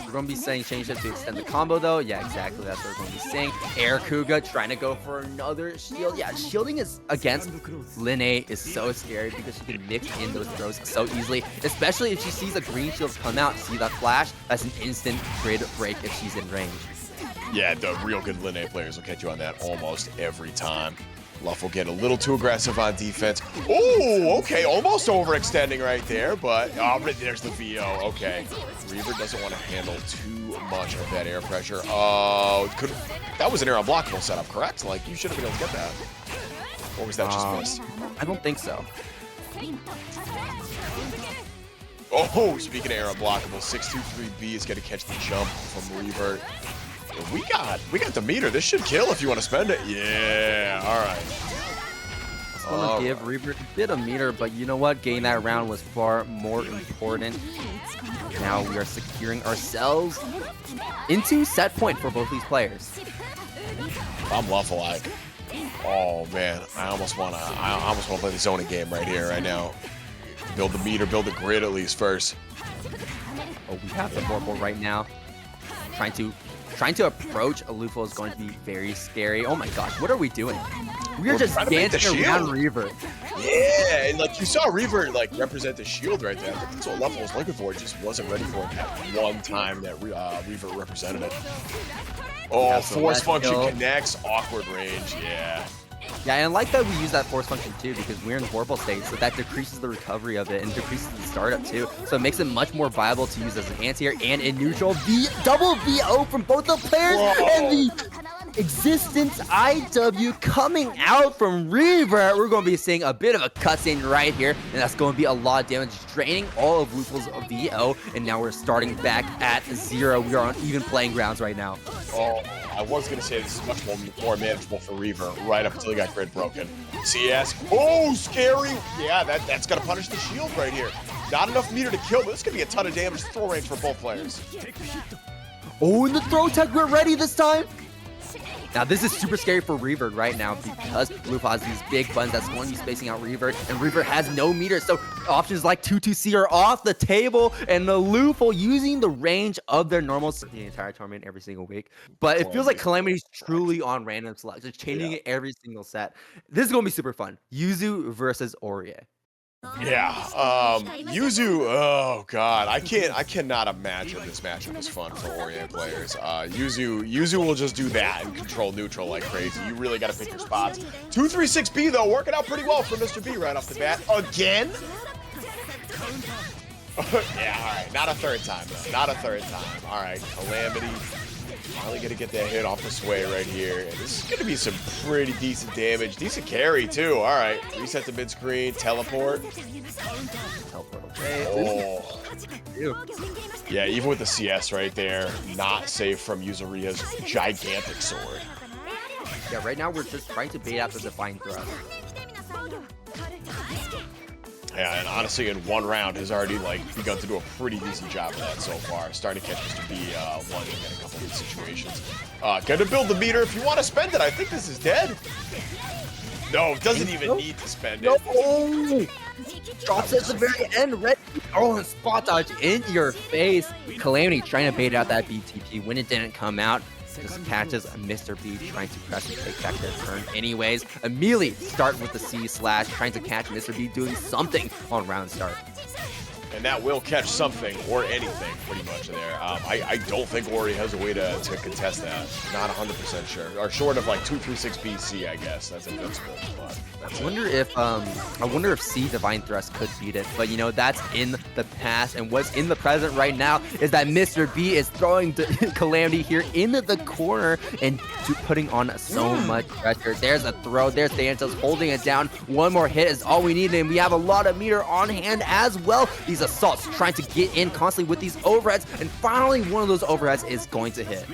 We're going to be saying change shift to extend the combo, though. Yeah, exactly. That's what we're going to be saying. Air Kuga trying to go for another shield. Yeah, shielding is against Linne is so scary because she can mix in those throws so easily, especially if she sees a green shield come out. See that flash? That's an instant grid break if she's in range. Yeah, the real good Linne players will catch you on that almost every time. LuFL get a little too aggressive on defense. Oh, okay, almost overextending right there, but there's the VO. Okay, Revert doesn't want to handle too much of that air pressure. Oh, that was an air unblockable setup, correct? Like, you should have been able to get that. Or was that just missed? I don't think so. Oh, speaking of air unblockable, 623B is going to catch the jump from Revert. We got the meter. This should kill if you want to spend it. Yeah, all right. It's going to give Revert a bit of meter, but you know what? Getting that round was far more important. Now we are securing ourselves into set point for both these players. I'm LuFL. Oh man, I almost want to play the zoning game right here, right now. Build the meter, build the grid at least first. Oh, we have the Vorpal right now. Trying to approach a LuFL is going to be very scary. Oh my gosh, what are we doing? We're just dancing around Revert. Yeah, and like you saw Revert like represent the shield right there. I think that's what LuFL was looking for. It just wasn't ready for it that one time that Revert represented it. Oh, force function connects, awkward range, yeah. Yeah, and I like that we use that force function too because we're in Vorpal state, so that decreases the recovery of it and decreases the startup too. So it makes it much more viable to use as an anti-air and in neutral. Double VO from both the players. Whoa. And the Existence IW coming out from Revert. We're going to be seeing a bit of a cutscene right here, and that's going to be a lot of damage, draining all of LuFL's VO, and now we're starting back at 0. We are on even playing grounds right now. Oh, I was going to say this is much more manageable for Revert right up until he got grid broken. CS. Oh, scary. Yeah, that's going to punish the shield right here. Not enough meter to kill, but this could be a ton of damage throw range for both players. Oh, and the throw tech, we're ready this time. Now, this is super scary for Revert right now because LuFL has these big buttons that's going to be spacing out Revert, and Revert has no meter, so options like 2-2-C are off the table, and the LuFL using the range of their normal the entire tournament every single week. But it feels like Calamity's truly on random select, just changing it every single set. This is going to be super fun. Yuzu versus Orie. Yeah, Yuzu, oh god, I cannot imagine this matchup is fun for Orie players. Yuzu will just do that and control neutral like crazy. You really got to pick your spots. 236B though, working out pretty well for Mr. B right off the bat. Again? Yeah, all right, not a third time though, not a third time. All right, Calamity. Finally gonna get that hit off the sway right here. And this is gonna be some pretty decent damage. Decent carry too. All right, reset the mid screen, teleport. Oh. Yeah, even with the CS right there, not safe from Yuzuria's gigantic sword. Yeah, right now we're just trying to bait out the Defiant thrust. Yeah, and honestly, in one round has already begun to do a pretty decent job of that so far. Starting to catch Mr. B lunging in a couple of good situations. Gonna build the meter. If you want to spend it, I think this is dead. No, doesn't even need to spend it. No! Drops at the very end. Red. Oh, and spot dodge in your face. Calamity trying to bait out that BTP when it didn't come out. Just catches Mr. B trying to press and take back their turn anyways. Immediately start with the C slash, trying to catch Mr. B doing something on round start. And that will catch something or anything pretty much there. I don't think Orie has a way to contest that. Not 100% sure. Or short of 236 BC, I guess. That's invincible. But I wonder if C Divine Thrust could beat it, but you know, that's in the past, and what's in the present right now is that Mr. B is throwing Calamity here into the corner and putting on so much pressure. There's a throw, there's Dantos holding it down. One more hit is all we need, and we have a lot of meter on hand as well. These assaults trying to get in constantly with these overheads, and finally one of those overheads is going to hit.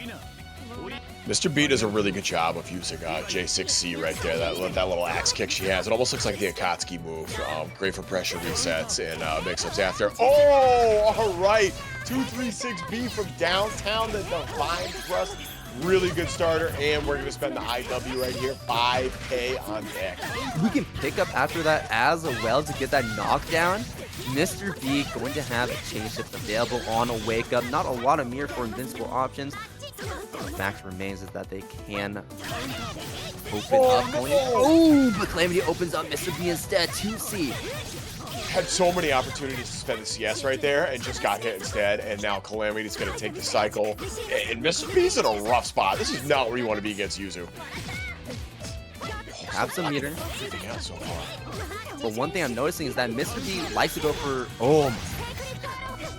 Mr. B does a really good job of using J6C right there. That little axe kick she has. It almost looks like the Akatsuki move. Great for pressure resets and mix-ups after. Oh, all right. 236B from downtown, the Divine Thrust. Really good starter, and we're going to spend the IW right here. 5K on deck. We can pick up after that as well to get that knockdown. Mr. B going to have a change shift available on a wake up. Not a lot of mirror for invincible options. The fact remains is that they can open up. Oh, but Calamity opens up Mr. B instead. 2C. Had so many opportunities to spend the CS right there and just got hit instead. And now Calamity's going to take the cycle. And Mr. B's in a rough spot. This is not where you want to be against Yuzu. Have some meter. Everything out so far. But one thing I'm noticing is that Mr. B likes to go for... Oh,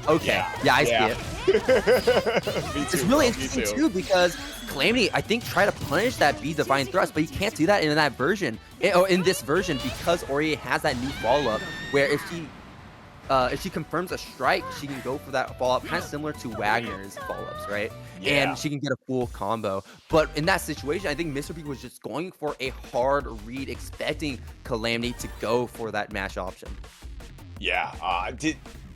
okay. Yeah, I see it. It's really interesting too because Calamity, I think, tried to punish that B Divine Thrust, but you can't do that in that version. In this version, because Orie has that new follow-up where if she confirms a strike, she can go for that follow-up, kind of similar to Wagner's follow-ups, right? Yeah. And she can get a full combo. But in that situation, I think Mr. B was just going for a hard read, expecting Calamity to go for that mash option. Yeah.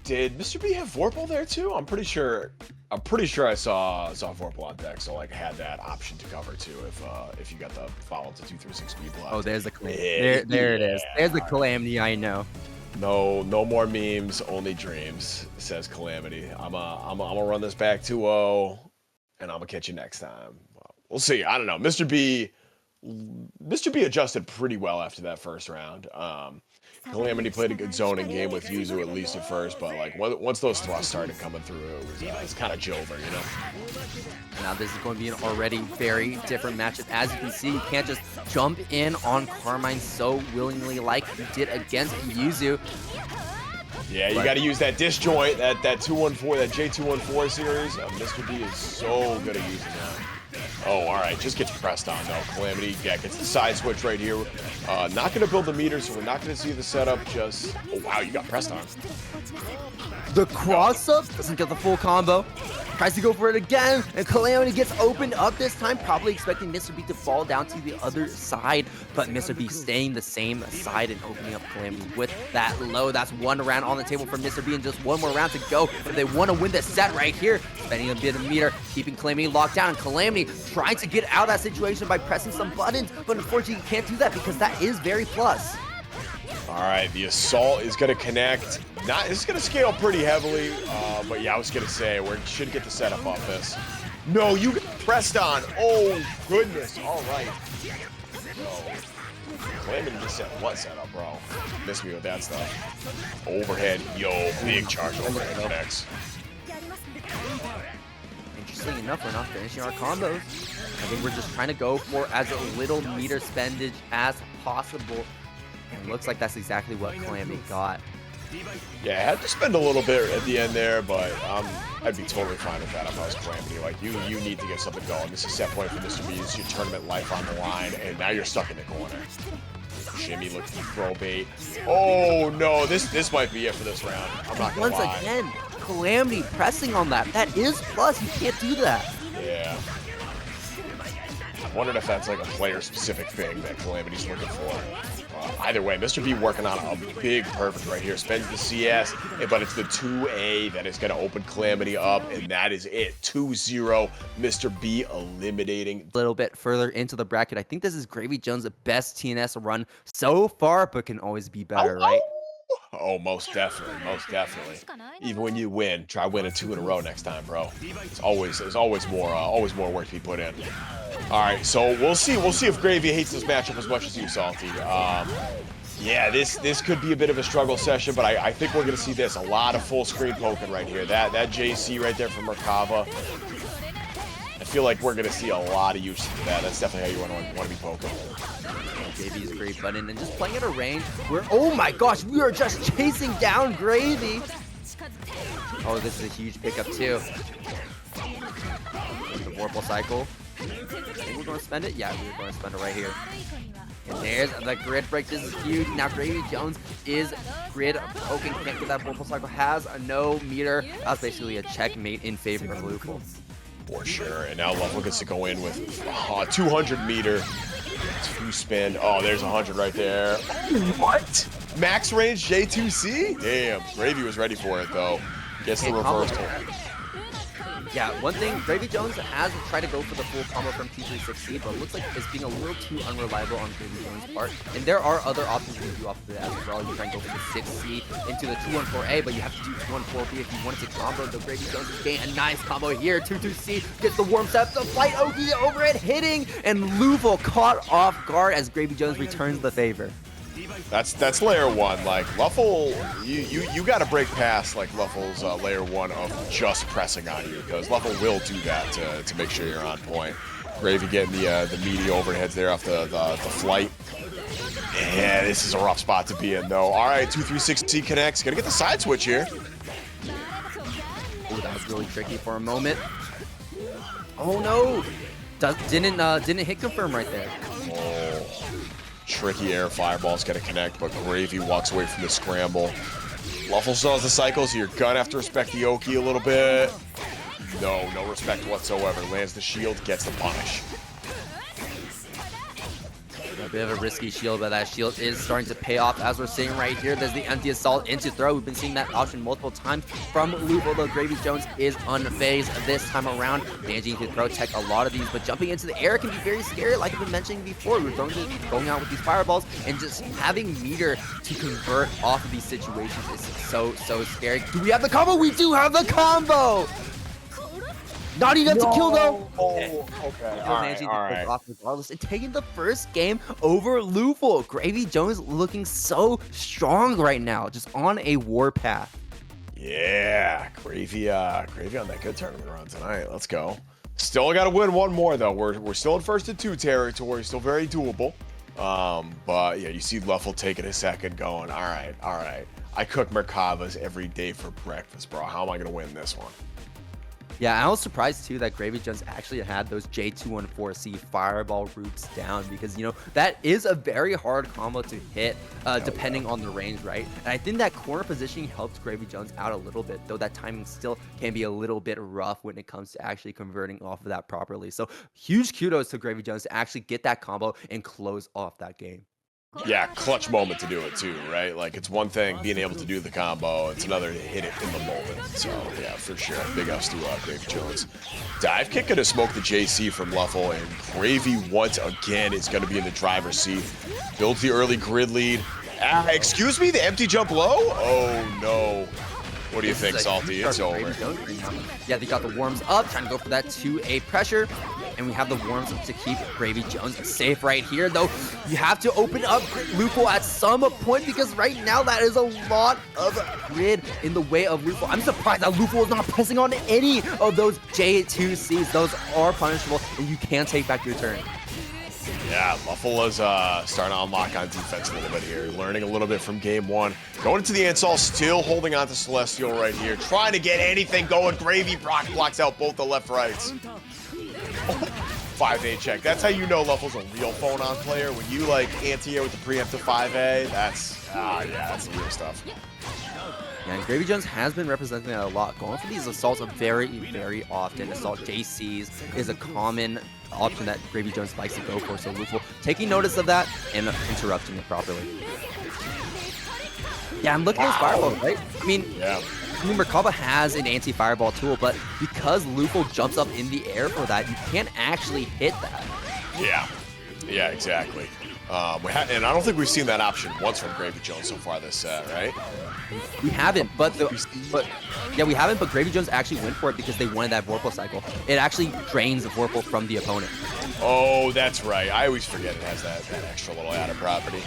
Did Mr. B have Vorpal there too? I'm pretty sure I saw Vorpal on deck, so had that option to cover too if you got the follow to 236 B block. Oh, there's the Calamity. There it is. There's the Calamity, I know. No more memes, only dreams, says Calamity. I'm gonna run this back 2-0, and I'm gonna catch you next time. We'll see. I don't know. Mr. B adjusted pretty well after that first round. Calamity played a good zoning game with Yuzu at least at first, but once those thrusts started coming through, it was kind of Jover, you know. Now this is going to be an already very different matchup. As you can see, you can't just jump in on Carmine so willingly like you did against Yuzu. Yeah, you got to use that disjoint, that 214, that J214 series. Mr. B is so good at using that. Oh, all right. Just gets pressed on, though. Calamity, gets the side switch right here. Not going to build the meter, so we're not going to see the setup. Just... Oh, wow, you got pressed on. The cross-up doesn't get the full combo. Tries to go for it again, and Calamity gets opened up this time, probably expecting Mr. B to fall down to the other side, but Mr. B staying the same side and opening up Calamity with that low. That's one round on the table for Mr. B and just one more round to go if they want to win this set right here. Spending a bit of meter, keeping Calamity locked down, and Calamity trying to get out of that situation by pressing some buttons, but unfortunately you can't do that because that is very plus. All right, the assault is going to connect. It's going to scale pretty heavily, but yeah, I was going to say, we should get the setup off this. No, you got pressed on. Oh, goodness. All right. Calamity just set what setup, bro? Missed me with that stuff. Overhead. Yo, big charge overhead connects. Interesting enough, we're not finishing our combos. I think we're just trying to go for as little meter spendage as possible. And looks like that's exactly what Calamity got. Yeah, I had to spend a little bit at the end there, but I'd be totally fine with that if I was Calamity. You need to get something going. This is set point for Mr. B. It's your tournament life on the line, and now you're stuck in the corner. Shimmy looks to throw bait. Oh no, this might be it for this round. I'm not gonna lie. Once again, Calamity pressing on that. That is plus. You can't do that. Yeah. wondering if that's like a player-specific thing that Calamity's looking for. Either way, Mr. B working on a big perfect right here. Spends the CS, but it's the 2A that is going to open Calamity up, and that is it. 2-0, Mr. B eliminating. A little bit further into the bracket, I think this is gravyjones' best TNS run so far, but can always be better, right? Oh, most definitely, most definitely. Even when you win, try winning 2 in a row next time, bro. There's always more work to be put in. All right, so we'll see if Gravy hates this matchup as much as you, Salty. Yeah, this could be a bit of a struggle session, but I think we're gonna see this. A lot of full screen poking right here. That JC right there from Merkava. I feel like we're gonna see a lot of use of that. That's definitely how you want to be poking. JB's great button and just playing at a range where, oh my gosh, we are just chasing down Gravy. Oh, this is a huge pickup too. The Vorpal cycle. I think we're going to spend it. Yeah, we're going to spend it right here. And there's the grid break. This is huge. Now gravyjones is grid poking, can't get that Vorpal cycle. Has no meter. That's basically a checkmate in favor of LuFL. For sure. And now LuFL gets to go in with 200 meter. 2-spin. Oh, there's 100 right there. What? Max range J2C? Damn. Gravy was ready for it, though. Gets the reversal. Yeah, one thing, gravyjones has tried to go for the full combo from T360, but it looks like it's being a little too unreliable on gravyjones' part. And there are other options you can do off of that as well. You try and go for the 6C into the 214A, but you have to do 214B if you wanted to combo. The gravyjones is getting a nice combo here. 2-2C gets the warm step, the flight OD overhead hitting, and LuFL caught off guard as gravyjones returns the favor. That's layer 1. Like LuFL, you got to break past like LuFL's layer 1 of just pressing on you, because LuFL will do that to make sure you're on point. Gravy getting the meaty overheads there off the flight. Yeah, this is a rough spot to be in though. All right, 2-3-6C connects. Gonna get the side switch here. Ooh, that was really tricky for a moment. Oh no! Didn't hit confirm right there. Oh. Tricky air fireball's gonna connect, but Gravy walks away from the scramble. LuFL still has the cycle, so you're gonna have to respect the Oki a little bit. No respect whatsoever. Lands the shield, gets the punish. A bit of a risky shield, but that shield is starting to pay off as we're seeing right here. There's the empty assault into throw. We've been seeing that option multiple times from LuFL, though gravyjones is unfazed this time around. Managing to throw tech a lot of these, but jumping into the air can be very scary, like I've been mentioning before. We're going out with these fireballs, and just having meter to convert off of these situations is so scary. Do we have the combo? We do have the combo! Not enough to kill though. Oh, okay. All right. Off regardless, and taking the first game over LuFL. gravyjones looking so strong right now, just on a warpath. Yeah, Gravy on that good tournament run tonight. Let's go. Still got to win one more though. We're still in 1st and 2 territory, still very doable. But yeah, you see LuFL taking a second, going, all right. I cook Merkavas every day for breakfast, bro. How am I gonna win this one? Yeah, I was surprised too that gravyjones actually had those J214C fireball routes down, because you know that is a very hard combo to hit depending on the range, right? And I think that corner positioning helped gravyjones out a little bit, though that timing still can be a little bit rough when it comes to actually converting off of that properly. So huge kudos to gravyjones to actually get that combo and close off that game. Yeah, clutch moment to do it too, right? Like, it's one thing being able to do the combo, it's another to hit it in the moment. So yeah, for sure. Big ups to gravyjones. Dive kick gonna smoke the JC from LuFL, and Gravy once again is gonna be in the driver's seat. Builds the early grid lead. Excuse me, the empty jump low? Oh no. What do you think, Salty? It's over. Yeah, they got the worms up, trying to go for that 2A pressure. And we have the worms to keep gravyjones safe right here, though. You have to open up LuFL at some point, because right now that is a lot of grid in the way of LuFL. I'm surprised that LuFL is not pressing on any of those J2Cs. Those are punishable, and you can take back your turn. Yeah, LuFL is starting to unlock on defense a little bit here. Learning a little bit from game 1. Going into the Ansall, still holding on to Celestial right here. Trying to get anything going. Gravy blocks out both the left rights. 5A check. That's how you know LuFL's a real Phonon player. When you like anti-air with the preemptive 5A, that's the real stuff. Yeah, and gravyjones has been representing that a lot. Going for these assaults very, very often. Assault JCs is a common option that gravyjones likes to go for. So LuFL taking notice of that and interrupting it properly. Yeah, I'm looking at those fireballs, right? I mean, Merkava has an anti-fireball tool, but because LuFL jumps up in the air for that, you can't actually hit that. Yeah, exactly. And I don't think we've seen that option once from gravyjones so far this set, right? We haven't, but we haven't. But gravyjones actually went for it because they wanted that Vorpal cycle. It actually drains the Vorpal from the opponent. Oh, that's right. I always forget it has that extra little added property.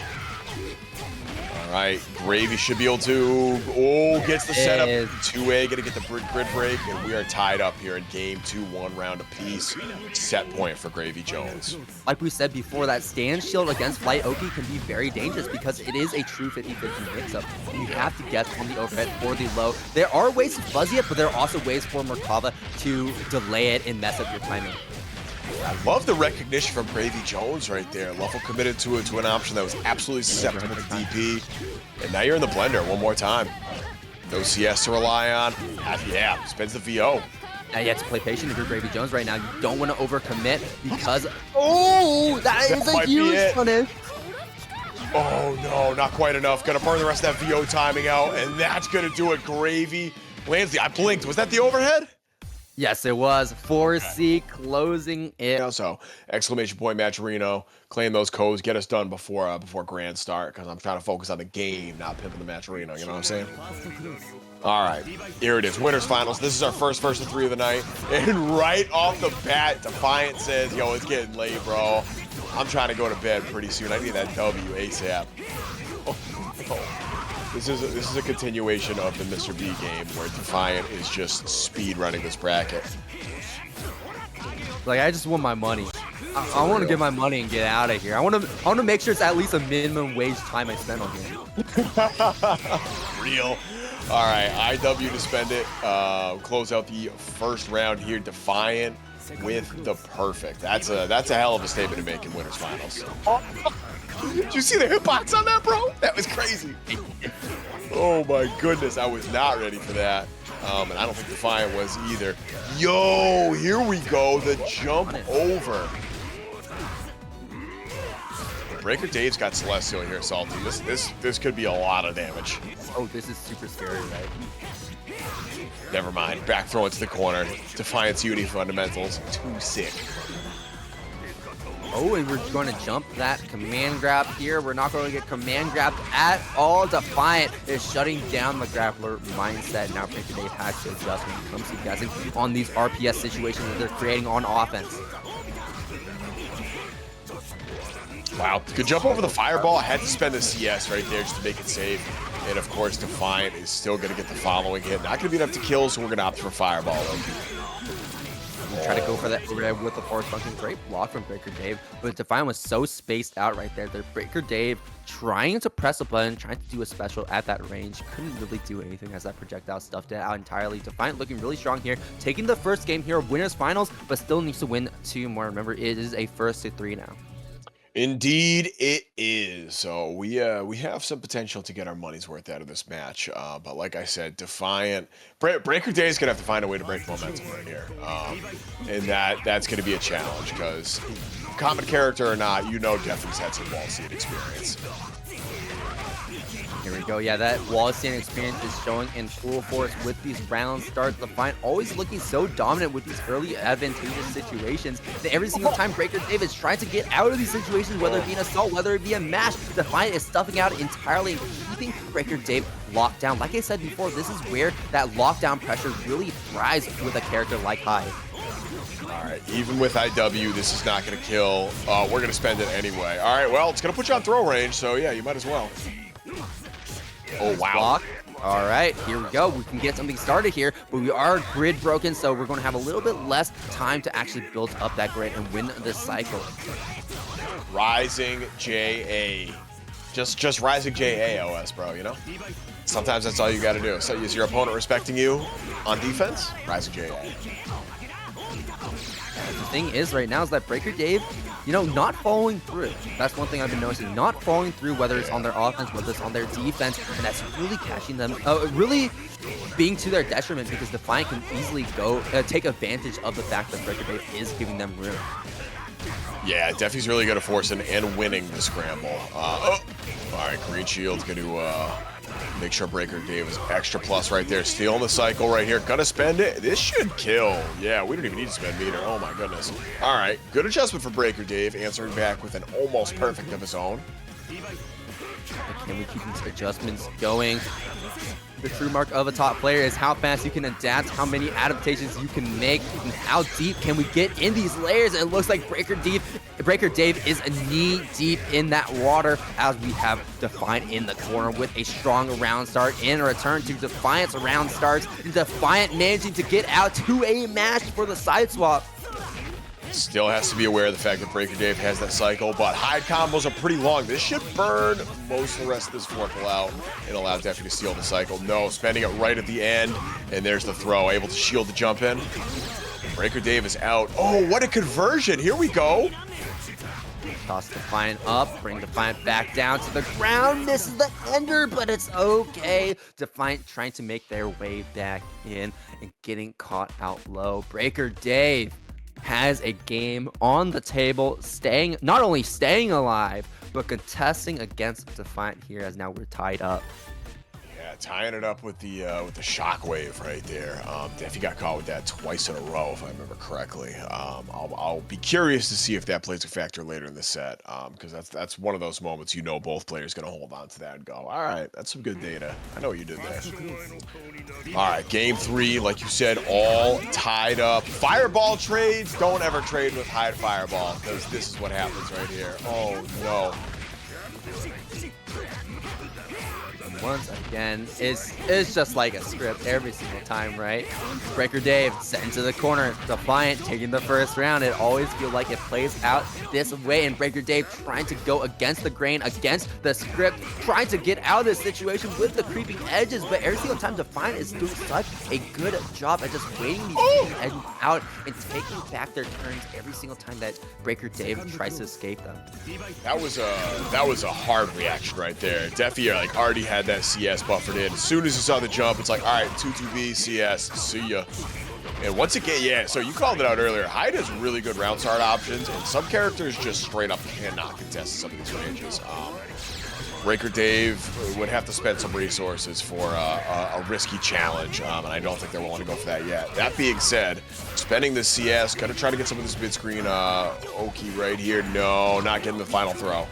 All right, Gravy should be able to. Oh, gets the setup. 2A, gonna get the grid break, and we are tied up here in game 2, 1 round apiece. Set point for gravyjones. Like we said before, that stand shield against Flight Oki can be very dangerous because it is a true 50-50 mix-up. You have to get on the overhead or the low. There are ways to fuzzy it, but there are also ways for Merkava to delay it and mess up your timing. I love the recognition from gravyjones right there. LuFL committed to an option that was absolutely susceptible to DP. And now you're in the blender one more time. No CS to rely on. Yeah, spends the VO. Now you have to play patient if you're gravyjones right now. You don't want to overcommit because... Oh, that is a huge punish. Oh, no, not quite enough. Gonna burn the rest of that VO timing out, and that's gonna do it. Gravy lands the... I blinked. Was that the overhead? Yes, it was. 4C closing it. So, exclamation point Matcherino, claim those codes, get us done before grand start, because I'm trying to focus on the game, not pimping the Matcherino, you know what I'm saying? All right, here it is, winners finals. This is our first of 3 of the night, and right off the bat, Defiant says, yo, it's getting late, bro. I'm trying to go to bed pretty soon. I need that W ASAP. This is a continuation of the Mr. B game where Defiant is just speed running this bracket. Like, I just want my money. I want to get my money and get out of here. I want to make sure it's at least a minimum wage time I spend on here. Real. All right, IW to spend it. Close out the first round here. Defiant with the perfect. That's a hell of a statement to make in winners finals. Did you see the hitbox on that, bro? That was crazy. Oh my goodness, I was not ready for that. And I don't think Defiant was either. Yo, here we go, the jump over. brkrdave got Celestial here, Salty. This could be a lot of damage. Oh, this is super scary, right? Never mind, back throw into the corner. Defiant's UNI fundamentals, too sick. Oh, and we're going to jump that command grab here. We're not going to get command grabbed at all. Defiant is shutting down the grappler mindset. Now brkrdave has to adjust when it comes to guessing on these RPS situations that they're creating on offense. Wow, good jump over the fireball. I had to spend the CS right there just to make it safe. And of course, Defiant is still going to get the following hit. Not going to be enough to kill, so we're going to opt for fireball. Try to go for that overhead with the force function. Great block from brkrdave, but Defiant was so spaced out right there. brkrdave trying to press a button, trying to do a special at that range. Couldn't really do anything as that projectile stuffed it out entirely. Defiant looking really strong here, taking the first game here of winners finals, but still needs to win 2 more. Remember, it is a 1-3 now. Indeed, it is. So we have some potential to get our money's worth out of this match. But like I said, Defiant, brkrdave is gonna have to find a way to break momentum right here, and that's gonna be a challenge because, common character or not, you know, Defi's had some Waldstein experience. Here we go. Yeah, that Waldstein experience is showing in full force with these round starts. Defiant always looking so dominant with these early advantageous situations. That every single time brkrdave is trying to get out of these situations, whether it be an assault, whether it be a mash, Defiant is stuffing out entirely and keeping brkrdave locked down. Like I said before, this is where that lockdown pressure really thrives with a character like Hyde. All right, even with IW, this is not going to kill. We're going to spend it anyway. All right, well, it's going to put you on throw range, so yeah, you might as well. Oh, wow. Block. All right, here we go. We can get something started here, but we are grid broken, so we're going to have a little bit less time to actually build up that grid and win this cycle. Rising JA. Just Rising JA OS, bro, you know? Sometimes that's all you got to do. So is your opponent respecting you on defense? Rising JA. The thing is right now is that brkrdave you know, not following through. That's one thing I've been noticing. Not following through, whether it's on their offense, whether it's on their defense, and that's really catching them, really being to their detriment, because Defiant can easily go take advantage of the fact that brkrdave is giving them room. Yeah, Defi's really good at forcing and winning the scramble. All right, green shield's going to make sure brkrdave is extra plus right there. Stealing the cycle right here. Gonna spend it. This should kill. Yeah, we don't even need to spend meter. Oh my goodness. All right, good adjustment for brkrdave, answering back with an almost perfect of his own. Can we keep these adjustments going? The true mark of a top player is how fast you can adapt, how many adaptations you can make, and how deep can we get in these layers. And it looks like brkrdave is knee deep in that water, as we have Defiant in the corner with a strong round start. In return to Defiant's round starts, Defiant managing to get out to a match for the side swap. Still has to be aware of the fact that brkrdave has that cycle, but Hyde combos are pretty long. This should burn most of the rest of this Vorpal out and allow Defi to steal the cycle. No, spending it right at the end, and there's the throw. Able to shield the jump in. brkrdave is out. Oh, what a conversion. Here we go. Toss Defiant up, bring Defiant back down to the ground. Misses the ender, but it's okay. Defiant trying to make their way back in and getting caught out low. brkrdave has a game on the table, not only staying alive, but contesting against Defiant here, as now we're tied up. Yeah, tying it up with the shockwave right there. Defi got caught with that twice in a row, if I remember correctly. I'll be curious to see if that plays a factor later in the set, because that's one of those moments, you know, both players gonna hold on to that and go, all right, that's some good data. I know you did that. All right, game 3, like you said, all tied up. Fireball trades, don't ever trade with Hyde Fireball, because this is what happens right here. Oh no. Once again, it's just like a script every single time, right? brkrdave sent to the corner. Defiant taking the first round. It always feels like it plays out this way, and brkrdave trying to go against the grain, against the script, trying to get out of this situation with the creeping edges, but every single time Defiant is doing such a good job at just waiting these creeping edges out and taking back their turns every single time that brkrdave tries to escape them. That was a hard reaction right there. Defi like already had that CS buffered in. As soon as he saw the jump, it's like, all right, 2-2B, CS, see ya. And once again, yeah, so you called it out earlier, Hyde has really good round start options, and some characters just straight up cannot contest some of these ranges. brkrdave would have to spend some resources for a risky challenge, and I don't think they're willing to go for that yet. That being said, spending the CS, gonna try to get some of this mid-screen Okie right here. No, not getting the final throw.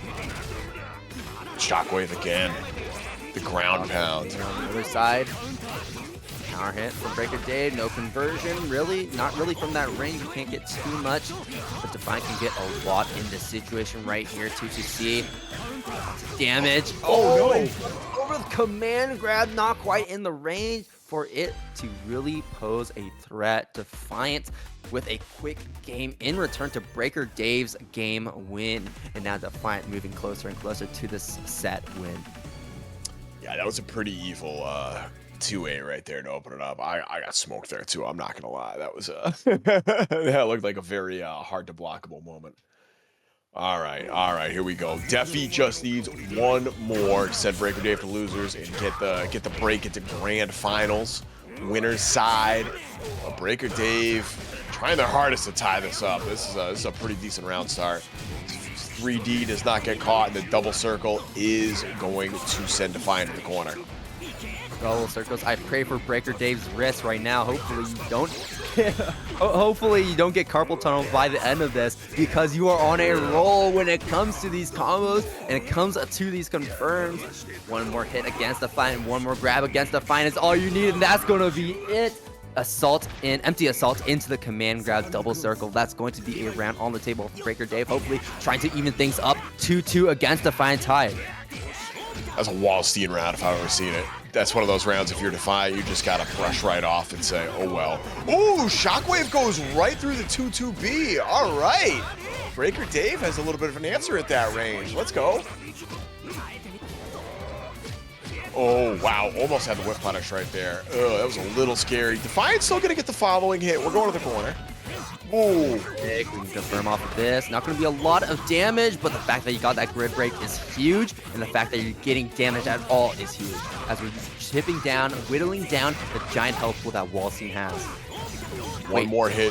Shockwave again. The ground pound. On the other side, power hit from brkrdave, no conversion, really, not really from that range. You can't get too much, but Defiant can get a lot in this situation right here. 2-2C, damage. Oh no! Over the command grab, not quite in the range for it to really pose a threat. Defiant with a quick game in return to brkrdave's game win, and now Defiant moving closer and closer to this set win. Yeah, that was a pretty evil 2A right there to open it up. I got smoked there too, I'm not gonna lie. That was that looked like a very hard to blockable moment. All right, here we go. Defi just needs one more to send brkrdave to losers and get the break into grand finals. Winner's side. brkrdave trying their hardest to tie this up. This is a pretty decent round start. 3D does not get caught, and the double circle is going to send Defiant to the corner. Double circles. I pray for brkrdave's wrist right now. Hopefully you don't. Hopefully you don't get carpal tunnel by the end of this, because you are on a roll when it comes to these combos and it comes to these confirms. One more hit against Defiant, one more grab against Defiant is all you need, and that's going to be it. Empty assault into the command grab double circle. That's going to be a round on the table for brkrdave, hopefully trying to even things up. 2-2 against Defiant Hyde. That's a Waldstein round if I've ever seen it. That's one of those rounds, if you're Defiant, you just gotta brush right off and say, oh well. Ooh, Shockwave goes right through the 2-2B. All right. brkrdave has a little bit of an answer at that range. Let's go. Oh, wow. Almost had the whiff punish right there. That was a little scary. Defiant's still going to get the following hit. We're going to the corner. Ooh. We can confirm off of this. Not going to be a lot of damage, but the fact that you got that grid break is huge, and the fact that you're getting damage at all is huge. As we're chipping down, whittling down the giant health pool that Waldstein has. One more hit.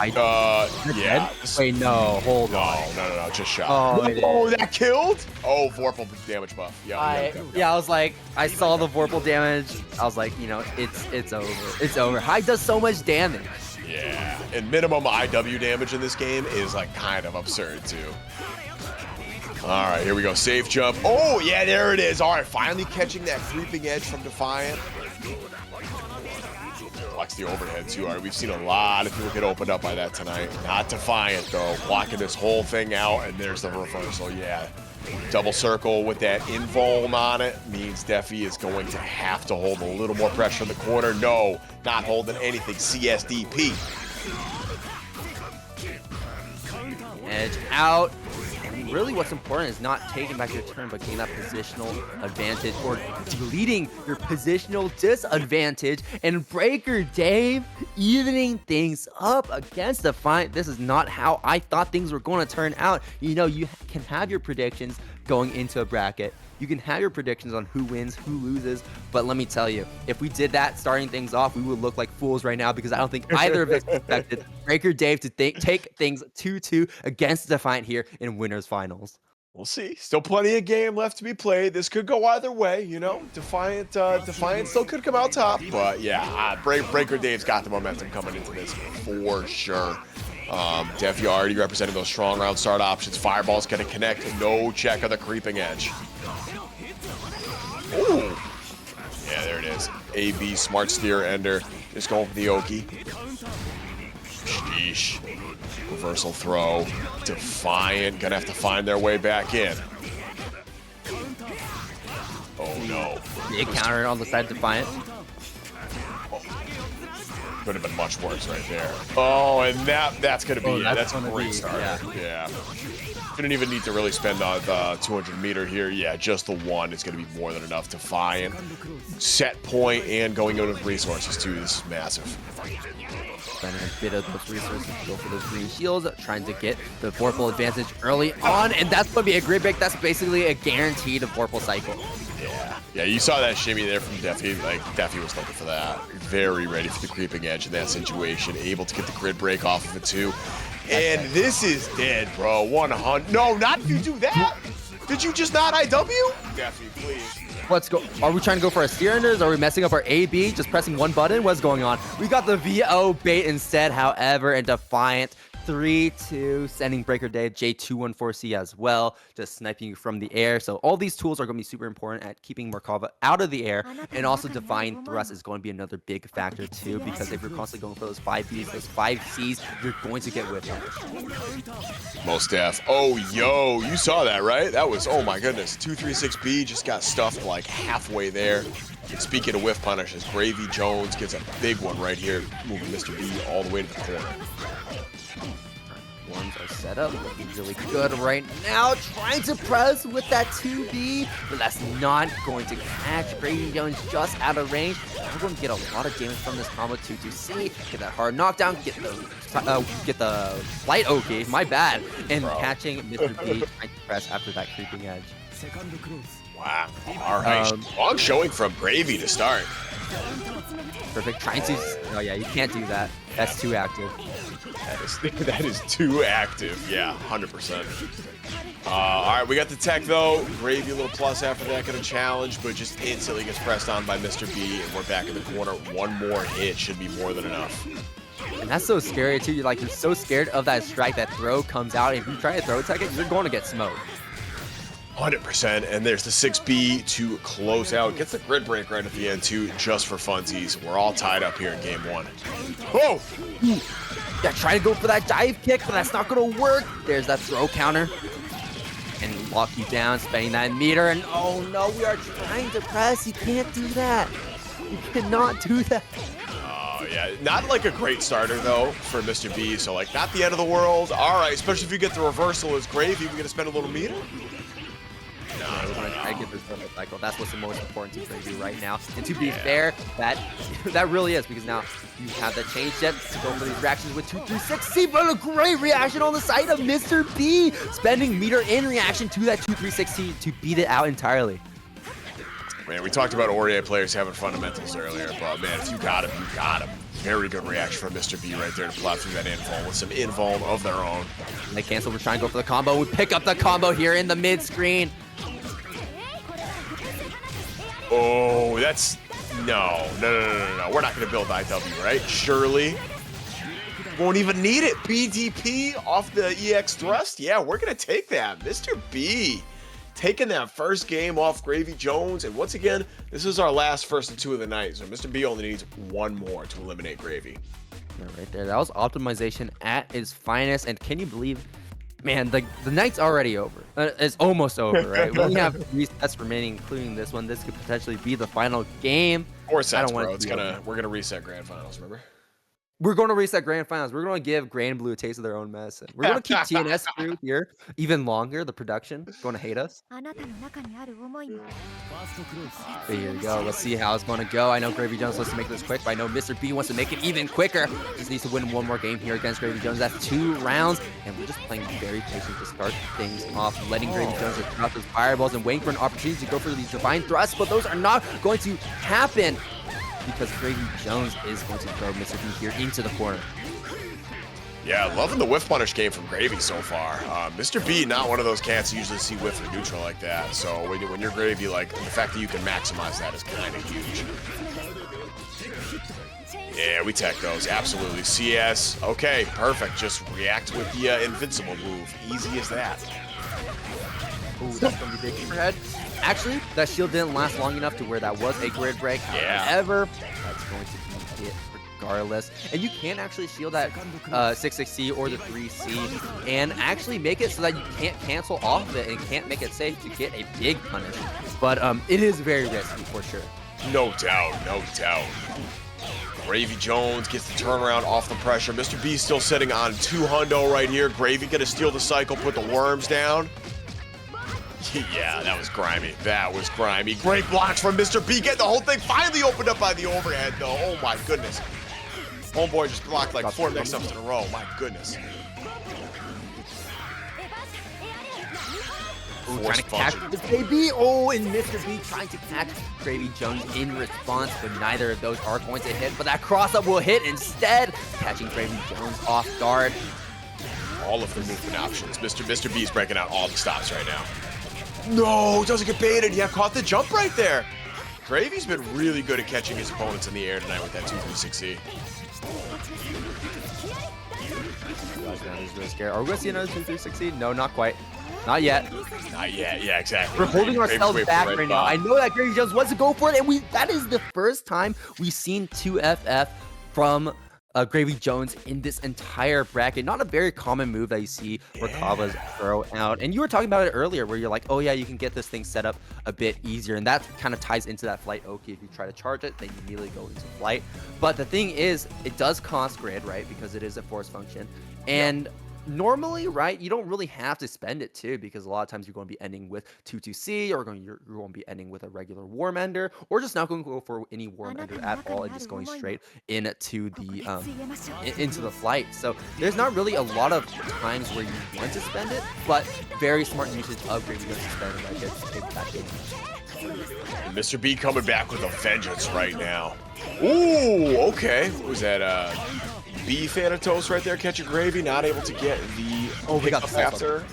Yeah. Wait, no, hold on. No, just shot. Oh, that killed? Oh, Vorpal damage buff. Yeah, I was like, I saw the Vorpal damage. I was like, you know, it's over. It's over. Hyde does so much damage. Yeah, and minimum IW damage in this game is like kind of absurd too. All right, here we go. Safe jump. Oh, yeah, there it is. All right, finally catching that creeping edge from Defiant. Blocks the overhead too. All right, we've seen a lot of people get opened up by that tonight. Not Defiant though, blocking this whole thing out, and there's the reversal. Yeah, double circle with that invuln on it means Defi is going to have to hold a little more pressure in the corner. No, not holding anything. CSDP. Edge out. And really what's important is not taking back your turn, but getting that positional advantage or deleting your positional disadvantage. And brkrdave evening things up against Defiant. This is not how I thought things were going to turn out. You know, you can have your predictions going into a bracket. You can have your predictions on who wins, who loses, but let me tell you, if we did that starting things off, we would look like fools right now because I don't think either of us expected brkrdave to take things 2-2 against Defiant here in winners finals. We'll see. Still plenty of game left to be played. This could go either way, you know. Defiant still could come out top, but yeah, brkrdave's got the momentum coming into this for sure. Defi already representing those strong round start options. Fireball's gonna connect. No check on the creeping edge. Ooh. Yeah, there it is. AB, smart steer, ender. Just going for the Oki. Sheesh. Reversal throw. Defiant. Gonna have to find their way back in. Oh no. Big counter on the side of Defiant. Could have been much worse right there. Oh, and that's gonna be that's a great start. Yeah. Didn't even need to really spend on the 200 meter here. Yeah, just the one is gonna be more than enough. Defiant, set point, and going out of resources too. This is massive. Spending a bit of those resources to go for those green shields, trying to get the Vorpal advantage early on, and that's gonna be a grid break. That's basically a guaranteed Vorpal cycle. Yeah, you saw that shimmy there from Defi. Like, Defi was looking for that. Very ready for the creeping edge in that situation. Able to get the grid break off of it, too. And this is dead, bro. 100. No, not if you do that. Did you just not IW? Defi, please. Let's go. Are we trying to go for our steer enders? Are we messing up our AB? Just pressing one button? What's going on? We got the VO bait instead, however, and Defiant 3-2, sending brkrdave J214C as well, just sniping you from the air. So all these tools are going to be super important at keeping Merkava out of the air, and also Divine Thrust is going to be another big factor too, because if you're constantly going for those 5Bs, those 5Cs, you're going to get whipped. Most def. Oh, yo, you saw that, right? That was, oh my goodness, 236B just got stuffed like halfway there. And speaking of whiff punishes, gravyjones gets a big one right here, moving Mr. B all the way to the corner. Ones are set up, looking really good right now. Trying to press with that 2B, but that's not going to catch. gravyjones just out of range. We're going to get a lot of damage from this combo 2-2C. Get that hard knockdown, get the flight OK, my bad, and catching Mr. B trying to press after that creeping edge. Wow. All right. Long showing from Gravy to start. Perfect. Trying to. Oh yeah, you can't do that. That's too active. That is too active. Yeah, 100%. All right, we got the tech though. Gravy a little plus after that, gonna challenge, but just instantly gets pressed on by Mr. B, and we're back in the corner. One more hit should be more than enough. And that's so scary too. You're so scared of that strike, that throw comes out. If you try to throw tech it, you're going to get smoked. 100%, and there's the 6B to close out. Gets the grid break right at the end too, just for funsies. We're all tied up here in game one. Whoa! Yeah, try to go for that dive kick, but that's not gonna work. There's that throw counter. And lock you down, spending that meter, and oh no, we are trying to press. You can't do that. You cannot do that. Oh yeah, not like a great starter though for Mr. B, so like not the end of the world. All right, especially if you get the reversal as Gravy, we're gonna spend a little meter. We're gonna try gotta get this double cycle. That's what's the most important to Gravy right now. And to be fair, that really is, because now you have the change jet to go for these reactions with 236C, but a great reaction on the side of Mr. B, spending meter in reaction to that 236C to beat it out entirely. Man, we talked about Orie players having fundamentals earlier, but man, if you got him, you got him. Very good reaction from Mr. B right there to plow through that invuln with some invuln of their own. And they cancel. We're trying to go for the combo. We pick up the combo here in the mid screen. Oh, that's no. We're not gonna build IW, right? Surely. Won't even need it. BDP off the EX thrust. Yeah, we're gonna take that. Mr. B taking that first game off gravyjones, and once again, this is our last first and 2 of the night, so Mr. B only needs 1 more to eliminate Gravy. Yeah, right there, that was optimization at its finest, and can you believe, man, the night's already over. It's almost over, right? We only have 3 sets remaining, including this one. This could potentially be the final game. 4 sets, bro. We're gonna reset grand finals, remember? We're going to reset grand finals. We're going to give Grand Blue a taste of their own medicine. We're going to keep TNS crew here even longer. The production going to hate us. There you go. Let's see how it's going to go. I know gravyjones wants to make this quick, but I know Mr. B wants to make it even quicker. Just needs to win 1 more game here against gravyjones. That's 2 rounds, and we're just playing very patient to start things off, letting gravyjones throw out those fireballs and waiting for an opportunity to go for these divine thrusts, but those are not going to happen, because gravyjones is going to throw Mr. B here into the corner. Yeah, loving the whiff punish game from Gravy so far. Mr. B, not one of those cats you usually see whiff or neutral like that. So when you're Gravy, like, the fact that you can maximize that is kind of huge. Yeah, we tech those, absolutely. CS, okay, perfect. Just react with the invincible move. Easy as that. Ooh, that's going to be big overhead. Actually, that shield didn't last long enough to where that was a grid break. Yeah. However, that's going to be it regardless. And you can actually shield that 6-6C or the 3C and actually make it so that you can't cancel off of it and can't make it safe to get a big punish. But it is very risky for sure. No doubt, no doubt. gravyjones gets the turnaround off the pressure. Mr. B still sitting on 2 hundo right here. Gravy gonna steal the cycle, put the worms down. Yeah, that was grimy. That was grimy. Great blocks from Mr. B. Getting the whole thing finally opened up by the overhead, though. Oh, my goodness. Homeboy just blocked like 4 mix-ups in a row. My goodness. Ooh, trying to catch the baby. Oh, and Mr. B trying to catch gravyjones in response, but neither of those are going to hit. But that cross-up will hit instead, catching gravyjones off guard. All of the movement options. Mr. B's breaking out all the stops right now. No, doesn't get baited. Yeah, caught the jump right there. Gravy's been really good at catching his opponents in the air tonight with that 2-3-6-E. Are we going to see another 2-3-6-E? No, not quite. Not yet. Not yet. Yeah, exactly. We're holding ourselves back right now. I know that gravyjones wants to go for it, and that is the first time we've seen 2FF from gravyjones in this entire bracket. Not a very common move that you see Merkava's throw out. And you were talking about it earlier where you're like, oh yeah, you can get this thing set up a bit easier. And that kind of ties into that flight Oki. If you try to charge it, then you immediately go into flight. But the thing is, it does cost grid, right? Because it is a force function. And normally, right, you don't really have to spend it too, because a lot of times you're going to be ending with 2-2C, or you're going to be ending with a regular Warm Ender, or just not going to go for any Warm Ender at all and just going straight into the flight. So there's not really a lot of times where you want to spend it, but very smart usage of gravyjones to spend it right here to take that game. And Mr. B coming back with a vengeance right now. Ooh, okay. What was that? B Thanatos right there catching Gravy, not able to get the we got the after.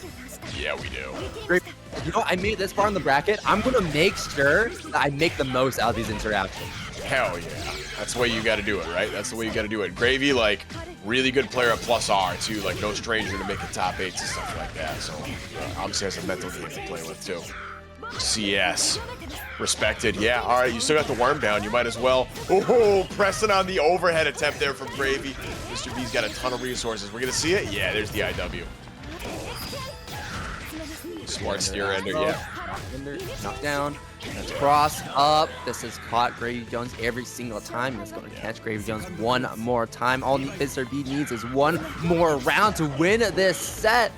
Yeah, we do. Great. You know, I made it this far in the bracket. I'm gonna make sure that I make the most out of these interactions. Hell yeah. That's the way you gotta do it, right? That's the way you gotta do it. Gravy, like, really good player at plus R too, like no stranger to making top 8s and stuff like that. So obviously has a mental game to play with too. CS. Respected. Yeah, all right, you still got the worm down. You might as well. Oh, pressing on the overhead attempt there from Gravy. Mr. B's got a ton of resources. We're going to see it? Yeah, there's the IW. Smart steer ender, yeah. Knock down. Let's cross up. This has caught gravyjones every single time. It's going to catch gravyjones 1 more time. All Mr. B needs is 1 more round to win this set.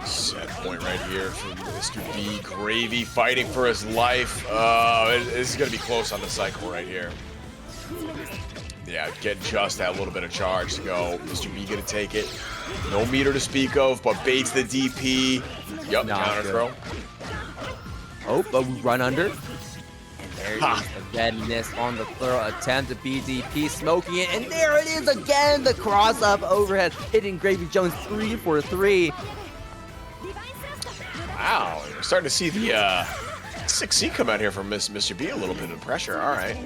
Set point right here from Mr. B. Gravy fighting for his life. This is going to be close on the cycle right here. Yeah, get just that little bit of charge to go. Mr. B going to take it. No meter to speak of, but baits the DP. Yup, counter throw. Oh, but we run under. And there it is again, miss on the throw attempt to BDP, smoking it. And there it is again, the cross up overhead, hitting Gravy Jones 3 for 3. Wow, we're starting to see the 6C come out here from Mr. B, a little bit of pressure. All right.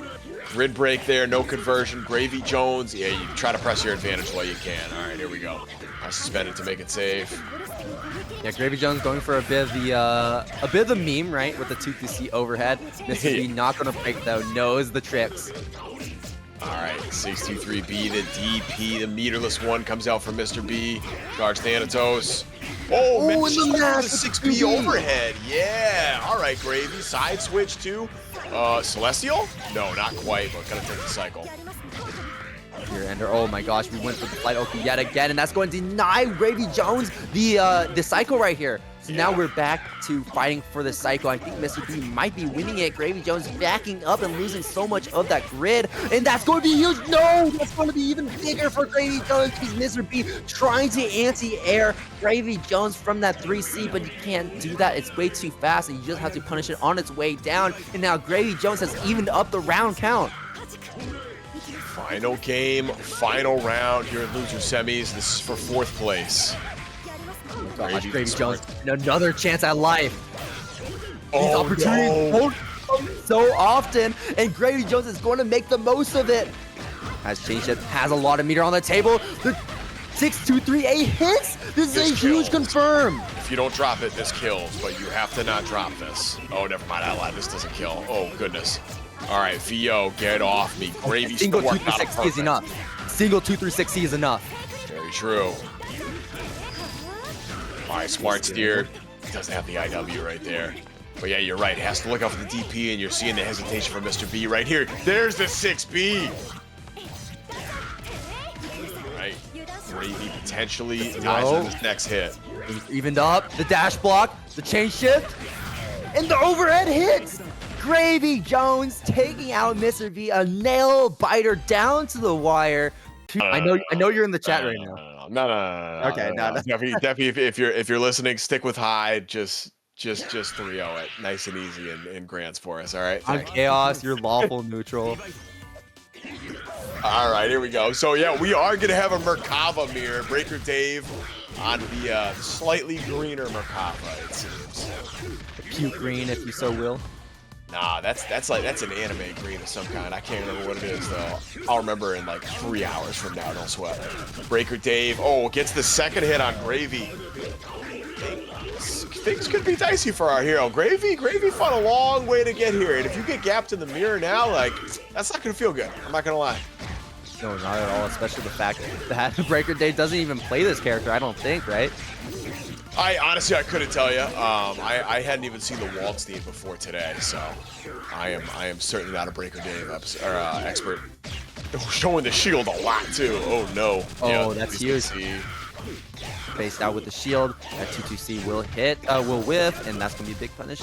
Grid break there, no conversion. Gravy Jones, yeah, you try to press your advantage while you can. All right, here we go. I suspended to make it safe. Yeah, Gravy Jones going for a bit of the meme, right, with the 2-2C overhead. Mr. B not gonna break though, knows the tricks. All right, 6-2-3-B, the DP, the meterless one comes out from Mr. B. Charge Thanatos. Oh, and the mash, the 6B overhead. Yeah. All right, Gravy. Side switch to Celestial? No, not quite, but gonna take the cycle. Here, Ender. Oh my gosh, we went for the flight Oki yet again, and that's going to deny Gravy Jones the cycle right here. So now we're back to fighting for the cycle. I think Mr. B might be winning it. Gravy Jones backing up and losing so much of that grid. And that's going to be huge. No, that's going to be even bigger for Gravy Jones. He's Mr. B trying to anti-air Gravy Jones from that 3C, but you can't do that. It's way too fast, and you just have to punish it on its way down. And now Gravy Jones has evened up the round count. Final game, final round here at Loser Semis. This is for 4th place. Gravy Jones, another chance at life. These Oh, opportunities no. don't come so often, and Gravy Jones is going to make the most of it. Has changed it, has a lot of meter on the table. The 6-2-3-A hits. This is a huge confirm. If you don't drop it, this kills, but you have to not drop this. Oh, never mind, I lied. This doesn't kill. Oh, goodness. All right, VO, get off me. Gravy Single still 2-3-6C is enough. Single 2-3-6C is enough. Very true. All right, smart steer. Doesn't have the IW right there. But yeah, you're right. Has to look out for the DP, and you're seeing the hesitation from Mr. B right here. There's the 6B. Right. Gravy potentially dies on this next hit. He's evened up. The dash block, the chain shift, and the overhead hits. Gravy Jones taking out Mr. B, a nail biter down to the wire. I know you're in the chat right now. No. Okay, no. Definitely, if you're listening, stick with Hyde. Just 3-0 it, nice and easy in grants for us. All right. I'm chaos. You're lawful neutral. All right, here we go. So yeah, we are gonna have a Merkava mirror, Breaker Dave, on the slightly greener Merkava. It seems. A puke green, if you so will. Nah, that's an anime green of some kind. I can't remember what it is though. I'll remember in like 3 hours from now. Don't sweat. Breaker Dave. Oh, gets the second hit on Gravy. Things could be dicey for our hero. Gravy fought a long way to get here, and if you get gapped in the mirror now, like that's not gonna feel good. I'm not gonna lie. No, not at all. Especially the fact that Breaker Dave doesn't even play this character. I don't think, right? I honestly couldn't tell you. I hadn't even seen the Waldstein before today, so I am certainly not a Breaker Dave expert. Showing the shield a lot too. Oh no. Oh, yeah, that's huge. Faced out with the shield. That 2-2-C will hit, will whiff, and that's gonna be a big punish.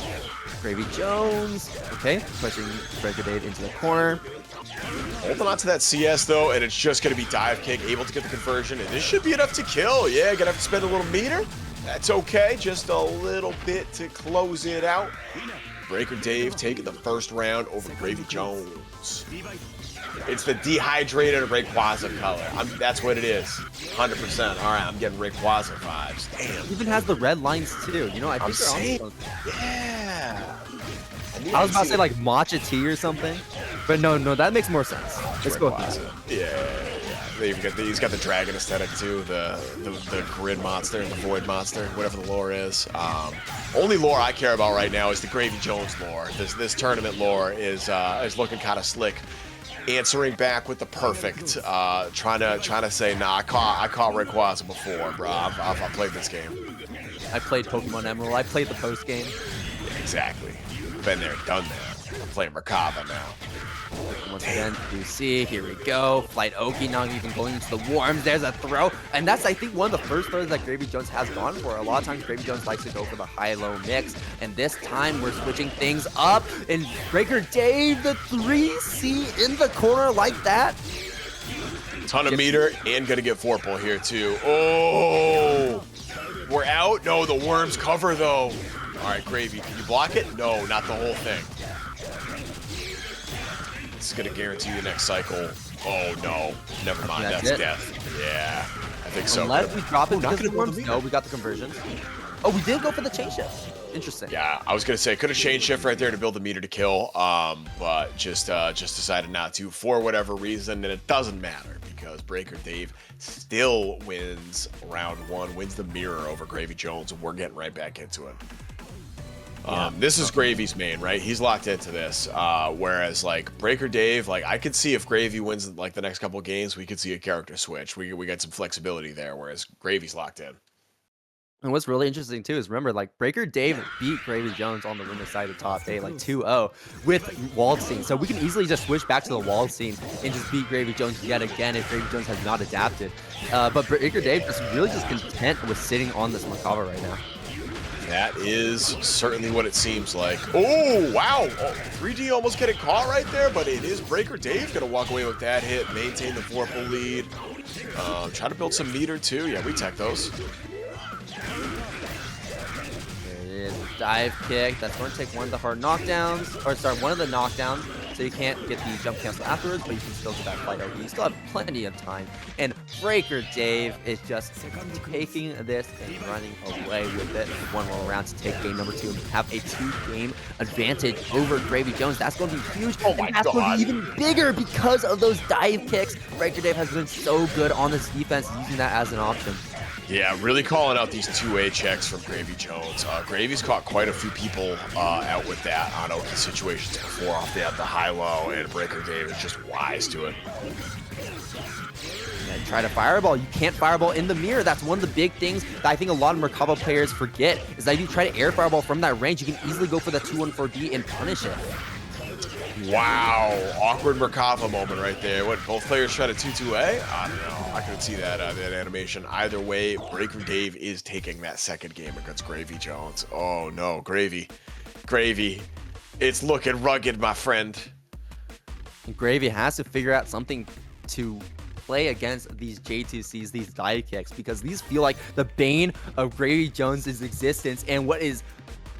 Gravy Jones. Okay, pushing Breaker Dave into the corner. Holding on to that CS though, and it's just gonna be dive kick, able to get the conversion, and this should be enough to kill. Yeah, gonna have to spend a little meter. That's okay, just a little bit to close it out. Breaker Dave taking the first round over Gravy Jones. It's the dehydrated Rayquaza color. That's what it is. 100%. All right, I'm getting Rayquaza vibes. Damn. It even has the red lines too. You know, I think they're on. Yeah. I was about to say like matcha tea or something, but no, that makes more sense. Let's go with that. Yeah. He's got the dragon aesthetic too, the grid monster and the void monster, whatever the lore is. Only lore I care about right now is the Gravy Jones lore. This tournament lore is looking kind of slick. Answering back with the perfect, trying to say, nah, I caught Rayquaza before, bro. I've played this game. I played Pokemon Emerald. I played the post game. Yeah, exactly. Been there, done that. I'm playing Merkava now. Once again, you see, here we go. Flight Oki not even going into the warms. There's a throw. And that's, I think, one of the first throws that gravyjones has gone for. A lot of times, gravyjones likes to go for the high-low mix. And this time, we're switching things up. And brkrdave, the 3C in the corner like that. Ton of meter and gonna get Forple here too. Oh, we're out. No, the worms cover though. All right, Gravy, can you block it? No, not the whole thing. This is gonna guarantee the next cycle. Oh no, never mind. That's death. Yeah, I think so. Unless we drop it because the worms. No, we got the conversions. Oh, we did go for the chain shift. Interesting. Yeah, I was gonna say could have chain shift right there to build the meter to kill, but just decided not to for whatever reason, and it doesn't matter because brkrdave still wins round 1, wins the mirror over gravyjones, and we're getting right back into it. This is Gravy's main, right? He's locked into this. Whereas like brkrdave, like I could see if Gravy wins like the next couple of games, we could see a character switch. We got some flexibility there, whereas Gravy's locked in. And what's really interesting too is remember, like brkrdave beat gravyjones on the winner's side of top 8, like 2-0 with Waldstein. So we can easily just switch back to the Waldstein and just beat gravyjones yet again if gravyjones has not adapted. But brkrdave is really just content with sitting on this Merkava right now. That is certainly what it seems like. Oh, wow. Oh, 3D almost getting caught right there, but it is brkrdave going to walk away with that hit, maintain the Forple lead. Try to build some meter too. Yeah, we tech those. There it is, dive kick. That's going to take one of the hard knockdowns, or sorry, one of the knockdowns. So you can't get the jump cancel afterwards, but you can still get that flight RD. You still have plenty of time. And brkrdave is just taking this and running away with it. One more round to take game number 2 and have a 2-game advantage over gravyjones. That's going to be huge. Oh my and that's going to be even bigger because of those dive kicks. brkrdave has been so good on this defense, using that as an option. Yeah, really calling out these 2A checks from gravyjones. Gravy's caught quite a few people out with that on Oki situations before off the high-low, and brkrdave is just wise to it. Yeah, try to fireball. You can't fireball in the mirror. That's one of the big things that I think a lot of Merkava players forget, is that if you try to air fireball from that range, you can easily go for the 2-1-4D and punish it. Wow, awkward Merkava moment right there. What, both players try to 2-2A? I don't know. I couldn't see that that animation. Either way, brkrdave is taking that second game against gravyjones. Oh no, Gravy. It's looking rugged, my friend. And Gravy has to figure out something to play against these J2Cs, these dive kicks, because these feel like the bane of gravyjones' existence and what is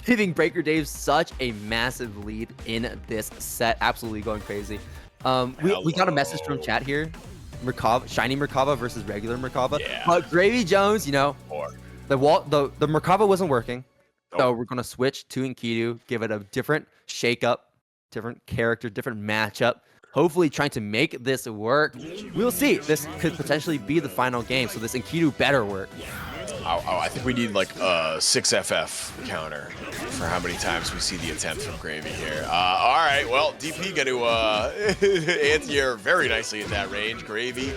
giving brkrdave such a massive lead in this set. Absolutely going crazy. We got a message from chat here. Merkava, shiny Merkava versus regular Merkava. Yeah. But gravyjones, you know, the Merkava wasn't working. So we're gonna switch to Enkidu, give it a different shakeup, different character, different matchup. Hopefully trying to make this work. We'll see. This could potentially be the final game, so this Enkidu better work. I think we need like a 6FF counter for how many times we see the attempt from Gravy here. All right, well, DP going to anti-air very nicely at that range. Gravy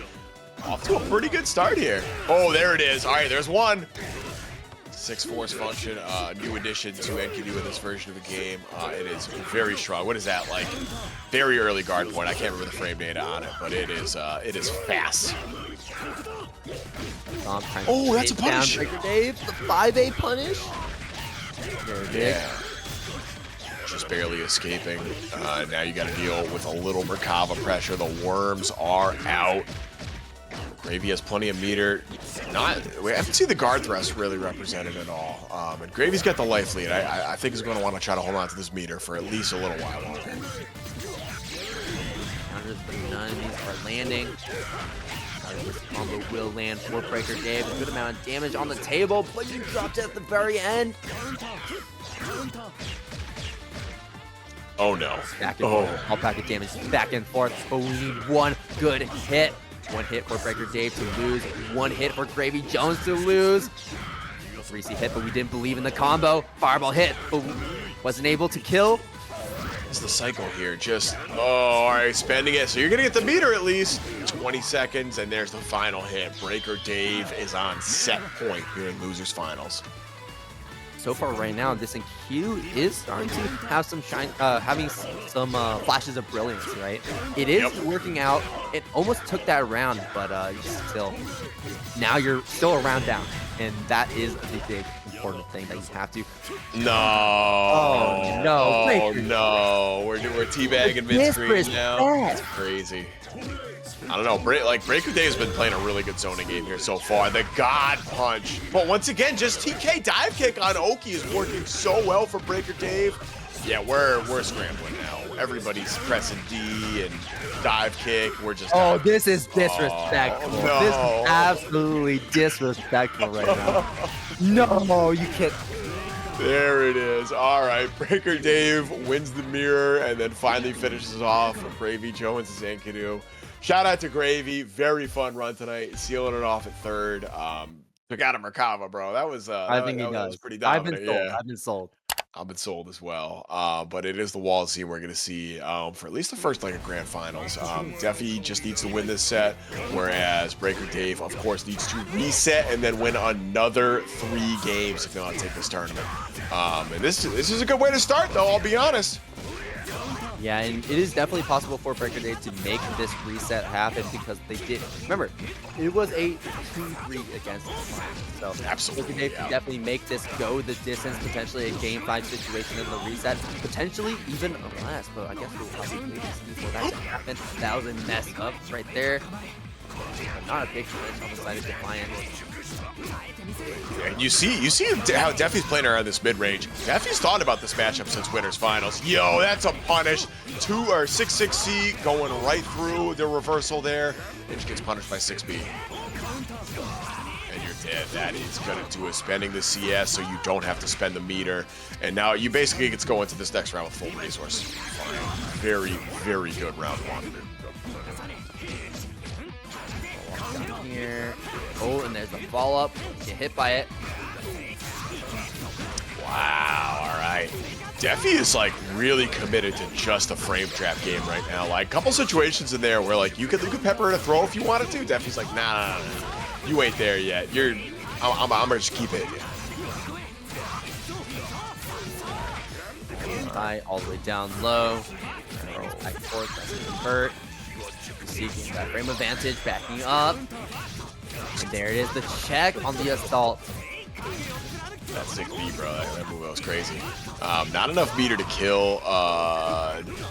off to a pretty good start here. Oh, there it is. All right, there's one. 6 force function, new addition to Enkidu in this version of the game. It is very strong. What is that, like? Very early guard point. I can't remember the frame data on it, but it is fast. Oh, that's a punish. brkrdave, the 5A punish. Yeah. Just barely escaping. Now you got to deal with a little Merkava pressure. The worms are out. Gravy has plenty of meter. We haven't seen the guard thrust really represented at all. And Gravy's got the life lead. I think he's going to want to try to hold on to this meter for at least a little while longer. Counters, but none of these are landing. This combo will land for brkrdave. A good amount of damage on the table, but you dropped it at the very end. Oh no. Back and forth. All packet damage back and forth. But we need one good hit. One hit for brkrdave to lose. One hit for gravyjones to lose. 3C hit, but we didn't believe in the combo. Fireball hit, but wasn't able to kill. It's the cycle here. Just, all right, spending it. So you're going to get the meter at least. 20 seconds, and there's the final hit. brkrdave is on set point here in Losers Finals. so far right now, this Q is starting to have some shine, having some flashes of brilliance, right? It is working out. It almost took that round, but still, now you're still a round down, and that is the big important thing that you have to. No. Oh no! Oh no! We're teabagging mid-screen now. That's crazy. I don't know. Brkrdave has been playing a really good zoning game here so far. The God Punch, but once again, just TK dive kick on Okie is working so well for Brkrdave. Yeah, we're scrambling now. Everybody's pressing D and dive kick. We're just. Oh, this is disrespectful. Oh, no. This is absolutely disrespectful right now. No, you can't. There it is. All right, Brkrdave wins the mirror and then finally finishes off gravyjones' Zankadu. Shout out to Gravy. Very fun run tonight. Sealing it off at third. Took out a Merkava, bro. That was I think that he does. was pretty dominant. I've been sold. Yeah. I've been sold. I've been sold as well. But it is the Waldstein we're going to see for at least the first leg of grand finals. Defi just needs to win this set, whereas Brkrdave, of course, needs to reset and then win another 3 games if they want to take this tournament. And this is a good way to start, though, I'll be honest. Yeah, and it is definitely possible for Brkrdave to make this reset happen because they did. Remember, it was a 2-3 against Defiant. So Absolutely, Brkrdave can definitely make this go the distance, potentially a game 5 situation in the reset, potentially even less. But I guess we'll probably wait to see for that to happen. That was a mess up right there. But not a big glitch on the side of Defiant. And you see how Defi's playing around this mid-range. Defi's thought about this matchup since winners finals. Yo, that's a punish. 6-6C going right through the reversal there. And she gets punished by 6B. And you're dead. That is gonna do it. Spending the CS so you don't have to spend the meter. And now you basically get to go into this next round with full resource. Fine. Very, very good round 1. Down here. Oh, and there's a follow-up. Get hit by it. Wow, all right. Defi is like really committed to just a frame trap game right now. Like a couple situations in there where like you could pepper in a throw if you wanted to. Defi's like, nah. You ain't there yet. I'm gonna just keep it. High all the way down low. Back and forth. That's a convert. Seeking that frame advantage, backing up. And there it is, the check on the assault. That's 6B, bro. That move was crazy. Not enough meter to kill.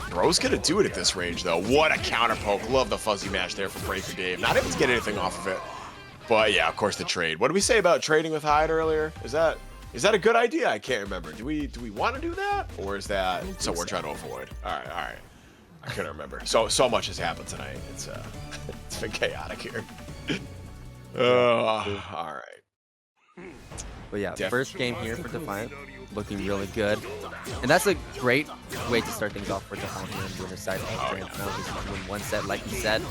Bro's gonna do it at this range, though. What a counter poke. Love the fuzzy mash there from Brkrdave. Not able to get anything off of it. But yeah, of course, the trade. What did we say about trading with Hyde earlier? Is that a good idea? I can't remember. Do we want to do that? Or is that something we're trying to avoid? All right. I couldn't remember. So much has happened tonight. It's been chaotic here. All right. But yeah, first game here for Defiant, looking really good. And that's a great way to start things off for Defiant here on the winner's side of the grand final. Just win one set, like you said.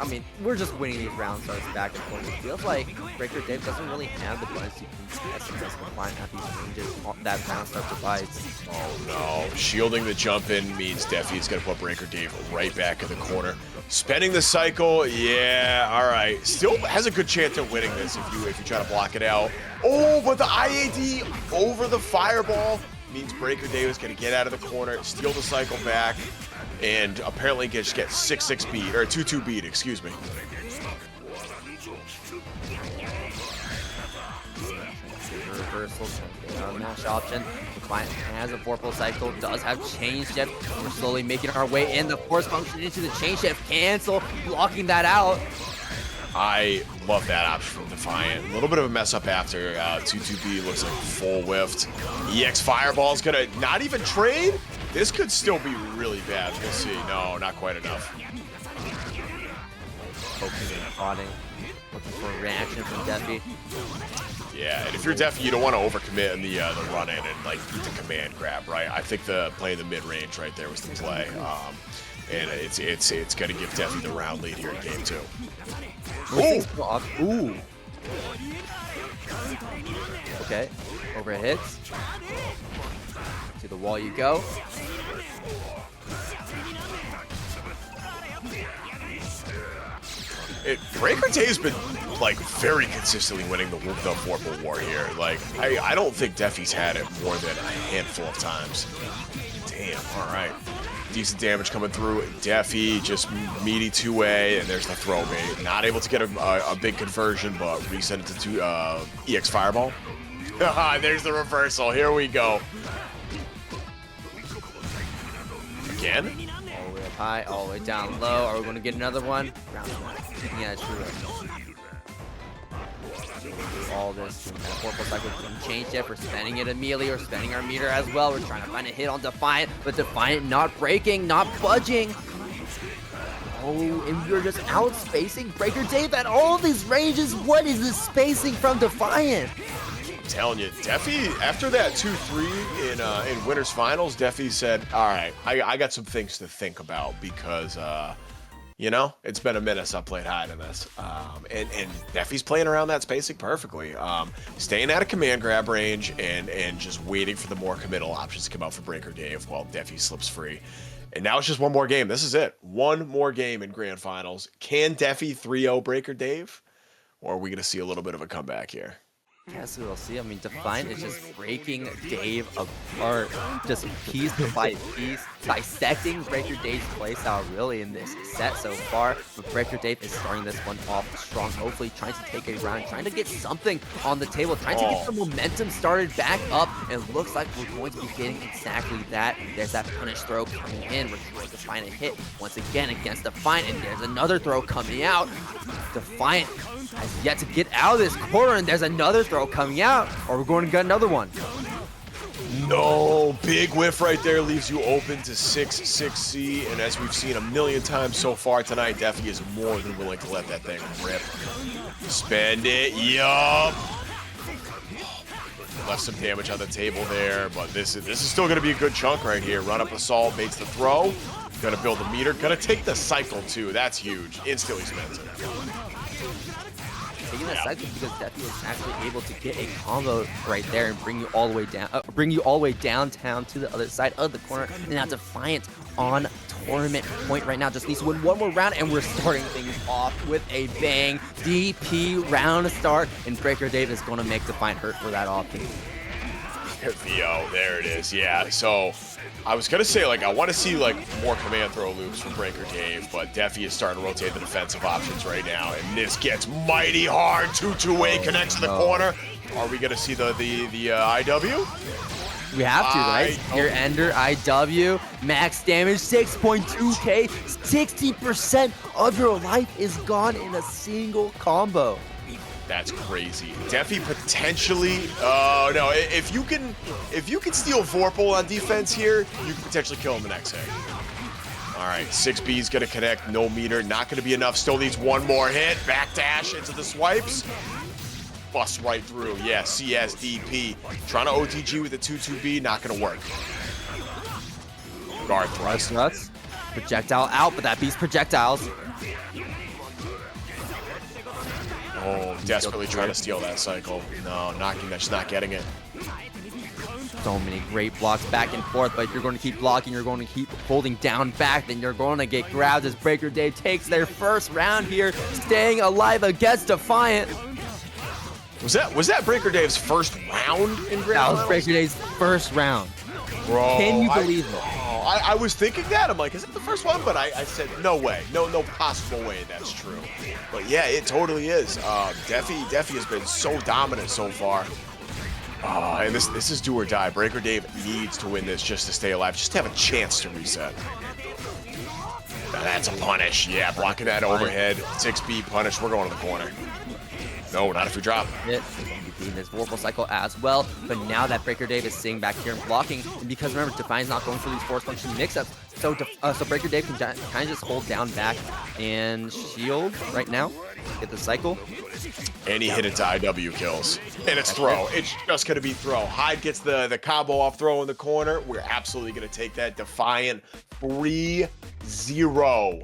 I mean, we're just winning these rounds starts back and forth. It feels like Brkrdave doesn't really have the buttons you can test against Defiant at these ranges that round start provides. Oh no, shielding the jump in means Defi is gonna put Brkrdave right back in the corner. Spending the cycle, yeah, all right. Still has a good chance of winning this if you try to block it out. Oh, but the IAD over the fireball means Brkrdave is gonna get out of the corner, steal the cycle back, and apparently just get 6-6 beat, or 2-2 beat, excuse me. Reversal, mash option. Defiant has a 4-pull cycle, does have chain shift. We're slowly making our way in. The force function into the chain shift, cancel, blocking that out. I love that option from Defiant. A little bit of a mess up after 2-2B looks like full whiffed. EX Fireball's gonna not even trade. This could still be really bad. We'll see. No, not quite enough. Poking and prodding, looking for a reaction from Defi. Yeah, and if you're Defi, you don't want to overcommit in the run in and like beat the command grab, right? I think playing the mid range right there was the play, and it's gonna give Defi the round lead here in game 2. Ooh. Okay, overhead hits. To the wall you go. BrkRDave's been like very consistently winning the Vorpal war here. Like I don't think Defi's had it more than a handful of times. Damn, all right. Decent damage coming through. Defi just meaty two-way, and there's the throw bait. Not able to get a big conversion, but reset it to EX Fireball. There's the reversal. Here we go. Again? All the way up high, all the way down low. Are we going to get another one? Round one. Yeah, true. All this Vorpal cycle can change yet. We're spending it immediately or spending our meter as well. We're trying to find a hit on Defiant, but Defiant not breaking, not budging. Oh, and we're just outspacing BrkRDave at all these ranges. What is this spacing from Defiant? I'm telling you, Defi, after that 2-3 in Winners Finals, Defi said, all right, I got some things to think about because, you know, it's been a minute since I played Hyde in this. And Defi's playing around that spacing perfectly. Staying out of command grab range and just waiting for the more committal options to come out for BrkRDave while Defi slips free. And now it's just one more game. This is it. One more game in Grand Finals. Can Defi 3-0 BrkRDave? Or are we going to see a little bit of a comeback here? Yes, we'll see. I mean, Defiant is just breaking Dave apart, just piece by piece, dissecting BrkRDave's playstyle really in this set so far. But BrkRDave is starting this one off strong, hopefully trying to take a round, trying to get something on the table, trying to get the momentum started back up. And it looks like we're going to be getting exactly that. There's that punish throw coming in. We're trying to find a hit once again against Defiant, and there's another throw coming out. Defiant has yet to get out of this corner, and there's another throw coming out, or we're going to get another one. No, big whiff right there leaves you open to 6-6C, and as we've seen a million times so far tonight, Defi is more than willing to let that thing rip. Spend it, yup. Left some damage on the table there, but this is still going to be a good chunk right here. Run up assault, baits the throw. Gonna build a meter, gonna take the cycle too. That's huge. Instantly spends it. Taking that cycle because Defi was actually able to get a combo right there and bring you all the way downtown to the other side of the corner. And now Defiant on tournament point right now. Just needs to win one more round, and we're starting things off with a bang. DP round start, and BrkRDave is going to make Defiant hurt for that offense. VO, there it is. Yeah, so I was gonna say, like, I want to see like more command throw loops from BrkRDave, but Defi is starting to rotate the defensive options right now, and this gets mighty hard. 2-2-way connects to the corner. Are we gonna see the IW? We have to, right? Your Ender, IW, max damage, 6.2k, 60% of your life is gone in a single combo. That's crazy. Defi potentially, no, if you can steal Vorpal on defense here, you can potentially kill him the next hit. All right, 6B's gonna connect, no meter, not gonna be enough, still needs one more hit, backdash into the swipes. Bust right through, yeah, CSDP. Trying to OTG with a 2-2B, not gonna work. Guard thrust. Nuts. Projectile out, but that beats projectiles. Oh, desperately trying to steal that cycle. No, just not getting it. So many great blocks back and forth, but if you're going to keep blocking, you're going to keep holding down back, then you're going to get grabbed as BrkRDave takes their first round here, staying alive against Defiant. Was that BrkRDave's first round in Grand Finals? That was BrkRDave's first round. Bro, can you believe it? I was thinking that. I'm like, is it the first one? But I said, no way. No possible way that's true. But yeah, it totally is. Defi has been so dominant so far. And this is do or die. BrkRDave needs to win this just to stay alive, just to have a chance to reset. Now that's a punish. Yeah, blocking that overhead. 6B punish. We're going to the corner. No, not if we drop. In this Vorpal cycle as well, but now that BrkRDave is sitting back here and blocking, and because remember Defiant's not going for these force function mix-ups, so BrkRDave can kind of just hold down back and shield right now, get the cycle. And he hit it to IW kills. And it's throw. It's just going to be throw. Hyde gets the combo off throw in the corner. We're absolutely going to take that. Defiant 3-0